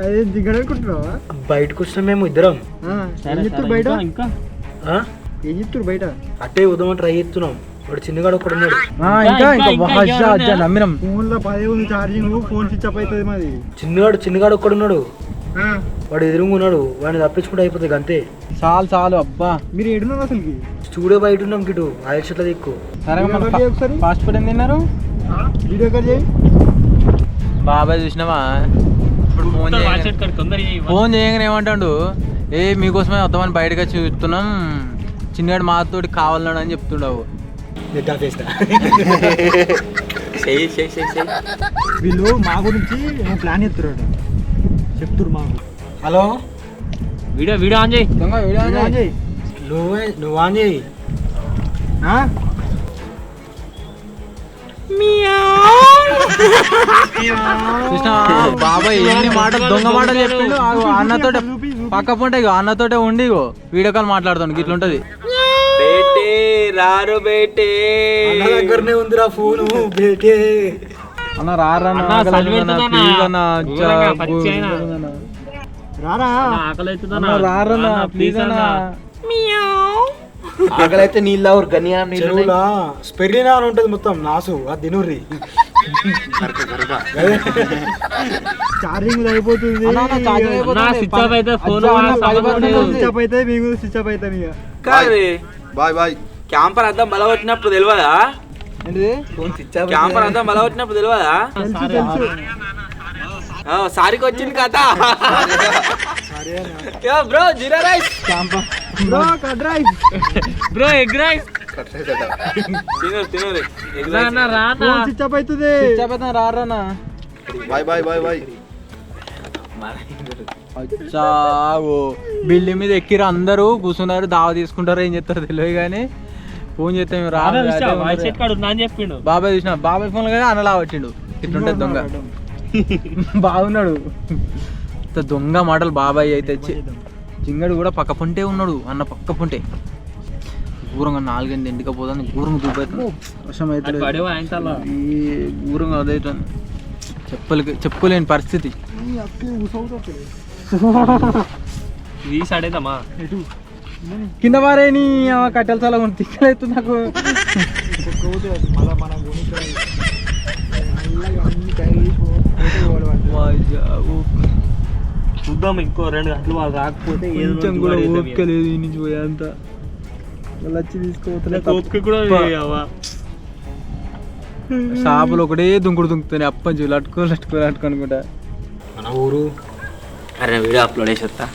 అదే దిగడం అనుకుంటున్నావా? బయటకు వచ్చినాం మేము ఇద్దరం. బయట ఇంకా ఏం చెప్తున్నారు బయట? అట్టే ఉదయం ట్రై చేస్తున్నాం. వాడు చిన్నగాడు ఒకడు ఉన్నాడు. నమ్మినాం. ఫోన్ లో 10 ఉంది ఛార్జింగ్. ఫోన్ స్విచ్ ఆఫ్ అవుతుంది మాది. చిన్నగాడు ఒక్కడు ఉన్నాడు. వాడు ఎదురుగున్నాడు. వాడిని తప్పించుకుంటే అయిపోతుంది అంతే. చాలు అబ్బా. మీరు ఏడున్నారు అసలుకి? స్టూడియో బయట ఉన్నాం గిటు ఆయిల్ చెట్ల దిక్కు. ఫాస్ట్ ఫుడ్ ఏం తిన్నారు? వీడియో కాల్ చేయి. బాబాయ్ చూసినావా? ఇప్పుడు ఫోన్ చేయగానే ఏమంటాడు, మీకోసమే వద్దామని బయటకు వచ్చి చూస్తున్నాం, చిన్నగాడు మాతోటి కావాలన్నాడు అని చెప్తుండవు. వీళ్ళు మా గురించి ప్లాన్ చేస్తున్నారు. చెప్తున్నారు మాకు. హలో వీడియో ఆన్ చేయి. నువ్వు ఆన్ చేయి. బాబాయ్ ఎన్ని మాటలు దొంగ మాటలు చెప్పిండు. అన్నతోటే పక్క పుంటే అన్నతోటే ఉండి వీడియో కాల్ మాట్లాడుతాను. ఇట్లుంటది. రారు బేటే దగ్గరనే ఉందిరా ఫోను. బేటే అన్న రారా ప్లీజ్ అన్న. ఆకలైతే నీళ్ళ చెరువులా స్పెర్లినా అని ఉంటది మొత్తం నాసు. అది తినుర్రి. ఛార్జింగ్ అయిపోతుంది. స్విచ్ ఆఫ్ అయితే ఫోన్ స్విచ్ ఆఫ్ అయితే మీకు స్విచ్ ఆఫ్ అవుతాం ఇక. Bye bye. క్యాంపర్ అంతా బల వచ్చినప్పుడు తెలియదా? క్యాంపర్ అంతా బల వచ్చినప్పుడు తెలియదా? సారికి వచ్చింది కథ. Bro jeera rice, bro curd rice, bro egg rice తినరు. స్విచ్ ఆఫ్ అవుతుంది. రారా bye bye bye bye. Building మీద ఎక్కిరు అందరూ కూర్చున్నారు. దావా తీసుకుంటారు. ఏం చెప్తారో తెలియదు కానీ ఫోన్ చేస్తే చెప్పిండు. బాబాయ్ చూసిన బాబాయ్ ఫోన్ కదా అన్నలా వచ్చిండు. ఇట్లుంటే దొంగ బాగున్నాడు. దొంగ మాటలు బాబాయ్ అయితే. చింగడు కూడా పక్క పుంటే ఉన్నాడు. అన్న పక్క పుంటే ఘూరంగా 4 ఎండికపోతుంది. ఘూరంగా దూపవుతుంది. వర్షం అయితే ఘూరంగా అదవుతుంది. చెప్పులేని పరిస్థితి. కింద మారేని కట్టెల చాలా తిక్కలవుతుంది నాకు. చూద్దాం ఇంకో 2 గంటలు వాళ్ళు రాకపోతే కొంచెం కూడా ఓపిక లేదు. ఈ నుంచి పోయేంత వాళ్ళు వచ్చి తీసుకోవట్లే. షాపులు ఒకటే దుంకుతున్నాయి. అప్పంచి లట్టుకోనుకుంటా. మన ఊరు అరే వీడియో అప్లోడ్ చేసి వస్తా.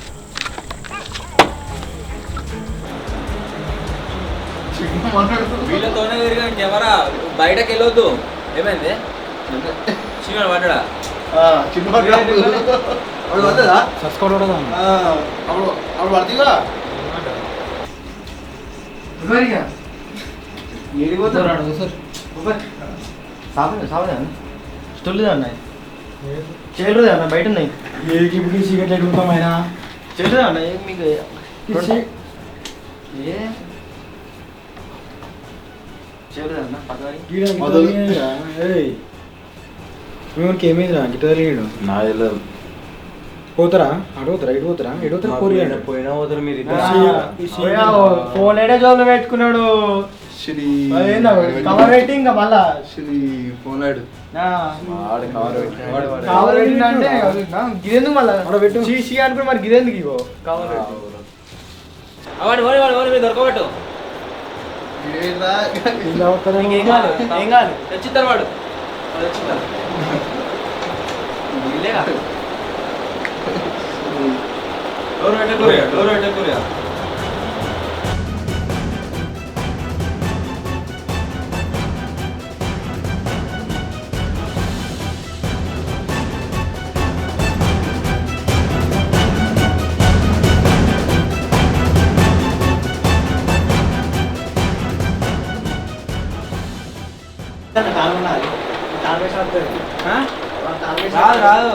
వీళ్ళతోనే తిరిగాను కెమెరా. బయటకు వెళ్ళొద్దు. ఏమైంది? చిన్నవాడు పడ్డా. బయట ఉన్నాయి. సిగరెట్ ఎడుగుతాం ఆయన ఏమైందిరా గిట్ట తెలియడు. పోతారా అడుగుతారా ఇటు పోతారా ఎడుగుతారా పోయినా పోతారు మీరు. ఫోన్ ఏడే జోబులో పెట్టుకున్నాడు. కవర్ పెట్టి ఇంకా మళ్ళా ఫోన్ కవర్ పెట్టినంటే గిదెందుకు మళ్ళా పెట్టు చీ అనుకుని మరి గిదెందుకు ఇగో కవర్ దొరకబెట్టు. ఏం కాదు తెచ్చిస్తారు వాడు. డోర్ పెట్టకూరియా. రాదు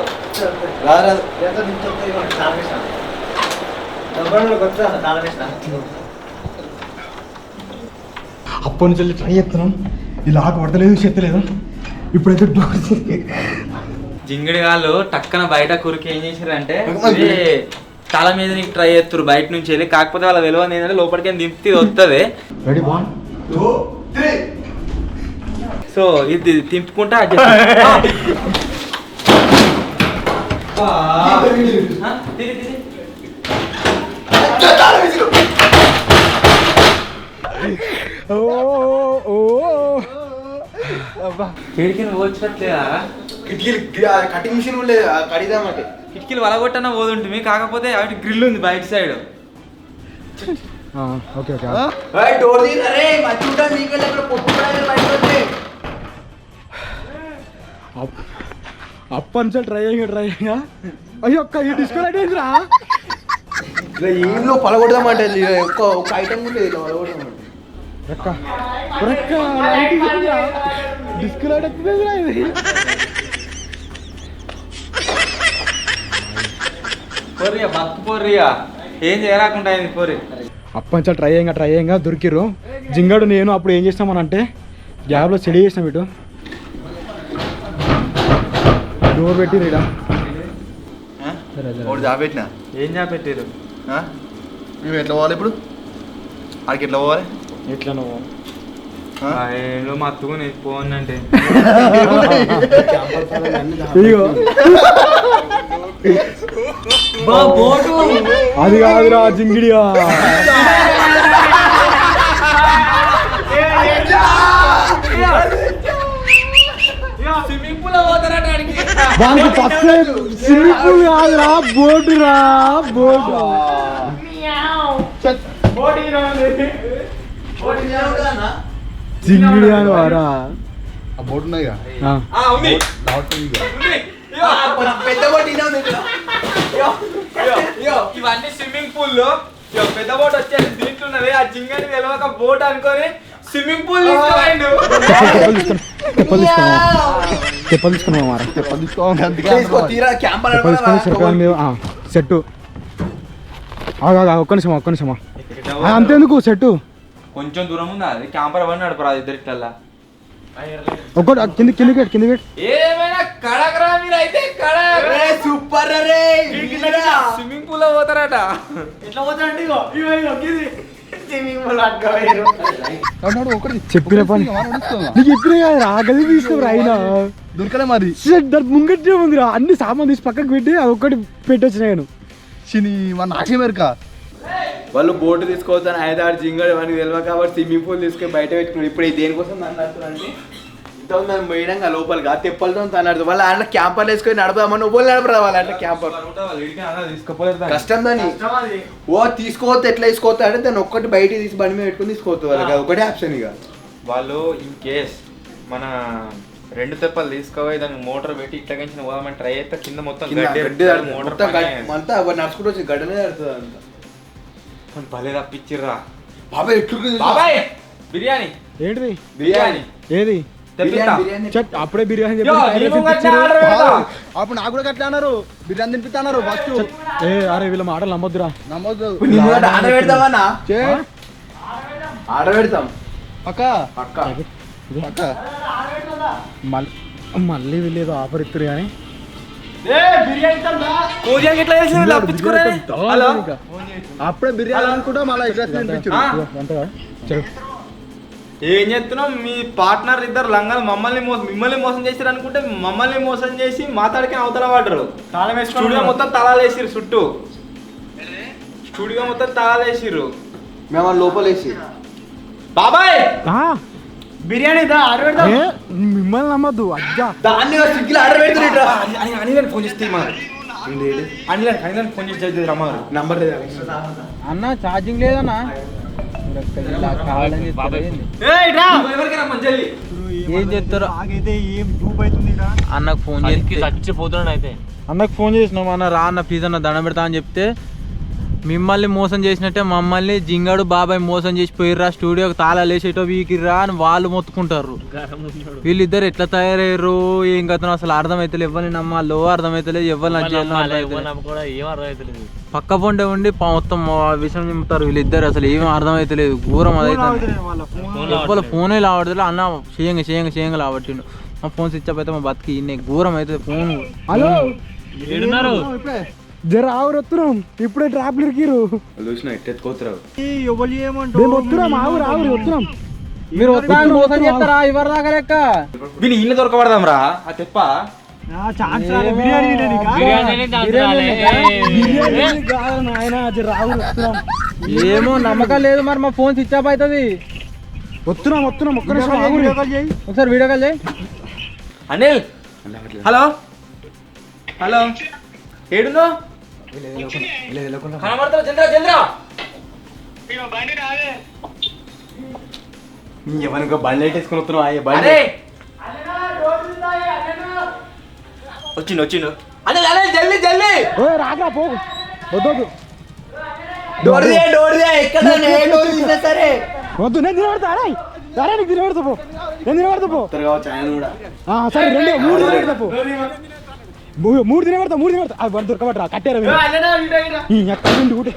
అప్పటి నుంచి వెళ్ళి ట్రై చేస్తున్నాం ఈ లాక్ పడతలేదు చెత్తలేదు ఇప్పుడైతే డోర్ జింగిడి వాళ్ళు టక్కన బయట కురికి ఏం చేశారంటే తల మీద నీకు ట్రై చేస్తారు బయట నుంచి వెళ్ళి. కాకపోతే వాళ్ళ విలువ ఏంటంటే లోపలికి దింపితే వస్తుంది. రెడీ బాన్ సో ఇది తింపుకుంటా కిటికీలు పోవచ్చట్లేదా? కటింగ్ మిషన్ కూడా లేదు కడిదామంటే కిటికీలు వలగొట్టన పోతుంటుంది. కాకపోతే అవి గ్రిల్ ఉంది బయట సైడ్. ఓకే ఓకే డోర్ తీరే మంచిగా నీకెళ్ళి అక్కడ అప్పటి నుంచి ట్రై అయ్యా అయ్యో ఒక్క ఈ డిస్కో లైట్ ఏంటిరా ఏంలో పలగొడదామంటే ఒక ఐటమ్ కూడా లేదు పలగొడదామంటే డిస్కో లైట్ ఎక్కుతుందిరా ఇది పోర్రియా బతుకు పోర్రియా ఏం చేయరాకుండా అయింది పోరి. అప్పటి నుంచి ట్రై అయ్యంగా దొరికిర్రు. జింగడు నేను అప్పుడు ఏం చేస్తామని అంటే గ్యాప్లో చెడి చేసినాం ఇటు డోర్ పెట్టిరు ఇక్కడ జాబెట్టినా ఏం చేపెట్టారు? మేము ఎట్లా పోవాలి ఇప్పుడు ఆడికి ఎట్లా పోవాలి ఎట్లా నువ్వు ఏంటో మత్తుకు నేను ఫోన్ అంటే ఇదిగో అది కాదురా జింగిడిగా దానికి ఫస్ట్ స్విమ్మింగ్ పూల్ కాదురా బోటురా బోటు జింగిడి అని వారా బోట్ ఉన్నాయి పెద్ద బోట్ ఇవన్నీ స్విమ్మింగ్ పూల్ లో పెద్ద బోట్ వచ్చేసి దీంట్లో ఉన్నది. ఆ జింగని తెలియక బోట్ అనుకొని స్విమ్మింగ్ పూల్ తెప్పలు తీసుకున్నాం మారా సెట్టు ఒక్క నిమిషమా అంతేందుకు సెట్టు కొంచెం దూరం ఉంది అది క్యాంపర్ అవన్నీ నడపరా ఇద్దరిట్లా ఒక్కటి కింది ఏమైనా కడకరా మీరు అయితే సూపర్ స్విమ్మింగ్ పూల్ లో పోతారట. ఎట్లా పోతారంటే చెప్పిన పని నీకు చెప్పిన కదా గది తీసుకురా అయినా దొరకలే మరి దాని ముంగట్టే ఉందిరా అన్ని సామాన్ తీసి పక్కకు పెట్టి అది ఒక్కటి పెట్టొచ్చు నేను మన నాకేమేరక వాళ్ళు బోటు తీసుకోవద్దని 5-6 జింగడు మనకి తెలియదు కాబట్టి స్విమ్మింగ్ పూల్ తీసుకొని బయట పెట్టుకున్నారు. ఇప్పుడు దేనికోసం దాన్ని నడుపుతారంటే ఇంతకుముందు మనం పోయినాక లోపలికి ఆ తెప్పలతో తను నడుతుంది. వాళ్ళు అట్లా క్యాంపర్లు వేసుకొని నడపదామని ఒవ్వలు నడపరా వాళ్ళు అట్లా క్యాంపర్ కష్టం దాన్ని తీసుకోవద్దు ఎట్లా తీసుకోవద్దు అంటే దాన్ని ఒక్కటి బయట తీసి బండి మీద పెట్టుకుని తీసుకోవద్దు వాళ్ళకి ఒకటే ఆప్షన్ ఇక. వాళ్ళు ఇన్ కేస్ మన 2 తెప్పలు తీసుకోవాలి దానికి మోటార్ పెట్టి ఇట్లా కంచిన పోదామని ట్రై అయితే కింద మొత్తం అంతా నడుచుకుంటూ వచ్చి గడ్డనే నడుతుంది అంతా భలే తప్పించిర్రా బాబాయ్ ఎట్లు బాబాయ్. బిర్యానీ ఏంటిది బిర్యానీ ఏది అప్పుడే బిర్యానీ అప్పుడు నాకు కూడా అట్లా అన్నారు బిర్యానీ తినిపిస్తున్నారు ఫస్ట్. అరే వీళ్ళ మాటలు నమ్మొద్దురా నమ్మొద్దు ఆర్డర్ పెడతామన్నా ఆర్డర్ పెడతాం పక్క పక్క పక్క మళ్ళీ వీళ్ళు ఆఫర్ ఇస్తారు కానీ అప్పుడే బిర్యానీ అనుకుంటా మళ్ళీ ఏం చేస్తున్నాం? మీ పార్ట్నర్ ఇద్దరు లంగాలు మిమ్మల్ని మోసం చేసారు అనుకుంటే మమ్మల్ని మోసం చేసి మాట్లాడికి అవతల పడ్డరు. స్టూడియో మొత్తం తాళాలు వేసిరు చుట్టూ. స్టూడియో మొత్తం తాళాలు వేసిర్రు. మేము లోపల వేసి బాబాయ్ బిర్యానీ మిమ్మల్ని నమ్మద్దు అజ్జా దాన్ని స్విగ్గీలో ఆర్డర్ పెడుతున్నా అనిలని ఫోన్ చేస్తే అనిలని ఫోన్ చేసి రమ్మన్నారు. నంబర్ లేదా అన్న ఛార్జింగ్ లేదన్నా ఏం చెప్తారు అన్నకు ఫోన్ చేసి చచ్చిపోతున్నాడు. అయితే అన్నకు ఫోన్ చేసినాం అన్న రా అన్న ప్లీజ్ అన్న దండం పెడతా అని చెప్తే మిమ్మల్ని మోసం చేసినట్టే మమ్మల్ని జింగాడు బాబాయ్ మోసం చేసి పోయిర్రా స్టూడియోకి తాళాలు వేసేటో వీకిర్రా అని వాళ్ళు మొత్తుకుంటారు. వీళ్ళిద్దరు ఎట్లా తయారయ్యారు ఏం కథనో అసలు అర్థమైతలేదు. ఎవరిని నమ్మాలో అర్థమైతలేదు, ఎవరిని పక్క పొండే ఉండి మొత్తం విషయం చెప్తారు వీళ్ళిద్దరు. అసలు ఏమీ అర్థమైతలేదు, ఘోరం అదైతే. ఎవ్వరు ఫోనే లావడలేదు అన్న, చేయంగా లావట్టిండు. మా ఫోన్ స్విచ్ అప్ అయితే మా బతికి ఇన్ని ఘోరం అయితే ఫోన్. హలో ఏడున్నారు జర ఆవురు వస్తున్నాం, ఇప్పుడే ట్రాప్లు ఇరికిరు. చూసిన ఎట్టెత్తుకోతురావు మేము వస్తున్నాం, ఆవురు వస్తున్నాం. మీరు మోసం చేస్తారా ఎవరి దాకా లెక్క? వీని ఇల్లు దొరకబడదాం రా ఆ తెప్ప. ఏమో నమ్మకం లేదు, మరి మా ఫోన్ స్విచ్ ఆఫ్ అవుతుంది. వస్తున్నాం ఒక్క నిమిషం ఒకసారి వీడియో కాల్ చేయి. అనిల్ హలో హలో ఏడునో కనబడతావు చంద్ర ఎవరికో బండి లైట్ వేసుకుని వస్తున్నావు అయ్యే బండి వచ్చిండు అనిల్ జల్దీ రాగా పో వద్దు డోర్ ఎక్కడ డోర్ తీసినా సరే వద్దు, నేను తినబడతా నీకు తినబడతా పో, నేను తినబడతా పో. సరే 3 తినబడతా పో, 3 తినబడతా అది బండి దొరకబడరా కట్టారా ఎక్కడ ఊటే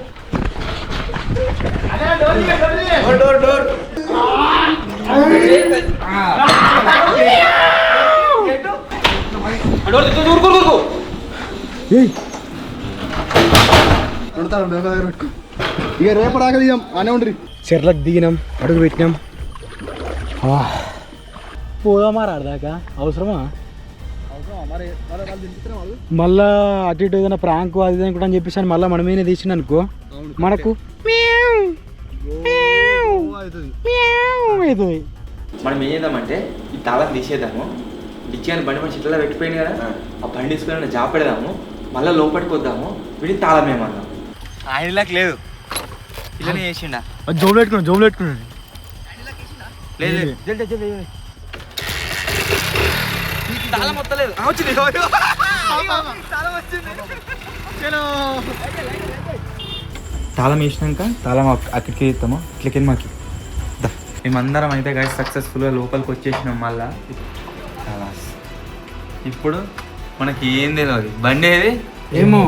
ఇక రేపు రాగలిగాం అనే ఉండ్రి. చెర్లకు దిగినాం, అడుగు పెట్టినాం. పోదామా రాదాకా అవసరమా? మళ్ళా అటు ఇటు ఏదైనా ప్రాంక్ అది అనుకుంటా అని చెప్పేసి మళ్ళీ మనమేనే తీసిండు అనుకో మనకు అవుతుంది. మనం ఏం చేద్దామంటే ఈ తాళం తీసేద్దాము, డిచ్చి బండి మన చెట్లలో పెట్టిపోయింది కదా, ఆ బండి తీసుకుని జాబ్ పెడదాము, మళ్ళీ లోపలికి వద్దాము, వీడి తాళం ఏమన్నా ఆయనలాకి లేదు ఇలానే చేసిండా జోబులు పెట్టుకున్నాను లేదు తాళం మొత్తలేదు వచ్చింది తాళం వేసినాక తాళం అక్కడికి ఇస్తాము ఇట్లకి మాకి మేమందరం అయితే గాయ సక్సెస్ఫుల్గా లోపలికి వచ్చేసినాం. మళ్ళా ఇప్పుడు మనకి ఏం తెలియదు బండి ఏది ఏమో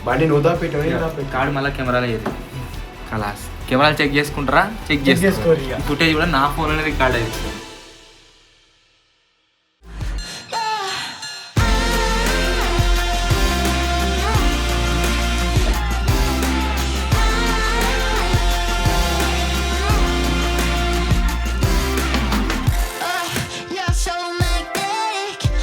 బండి కార్డు మళ్ళీ కెమెరాలో ఏది కలాస్ కెమెరాలు చెక్ చేసుకుంటారా? చెక్ చేసుకో ఫుటేజ్ కూడా నా ఫోన్ అనేది రికార్డ్ అయింది.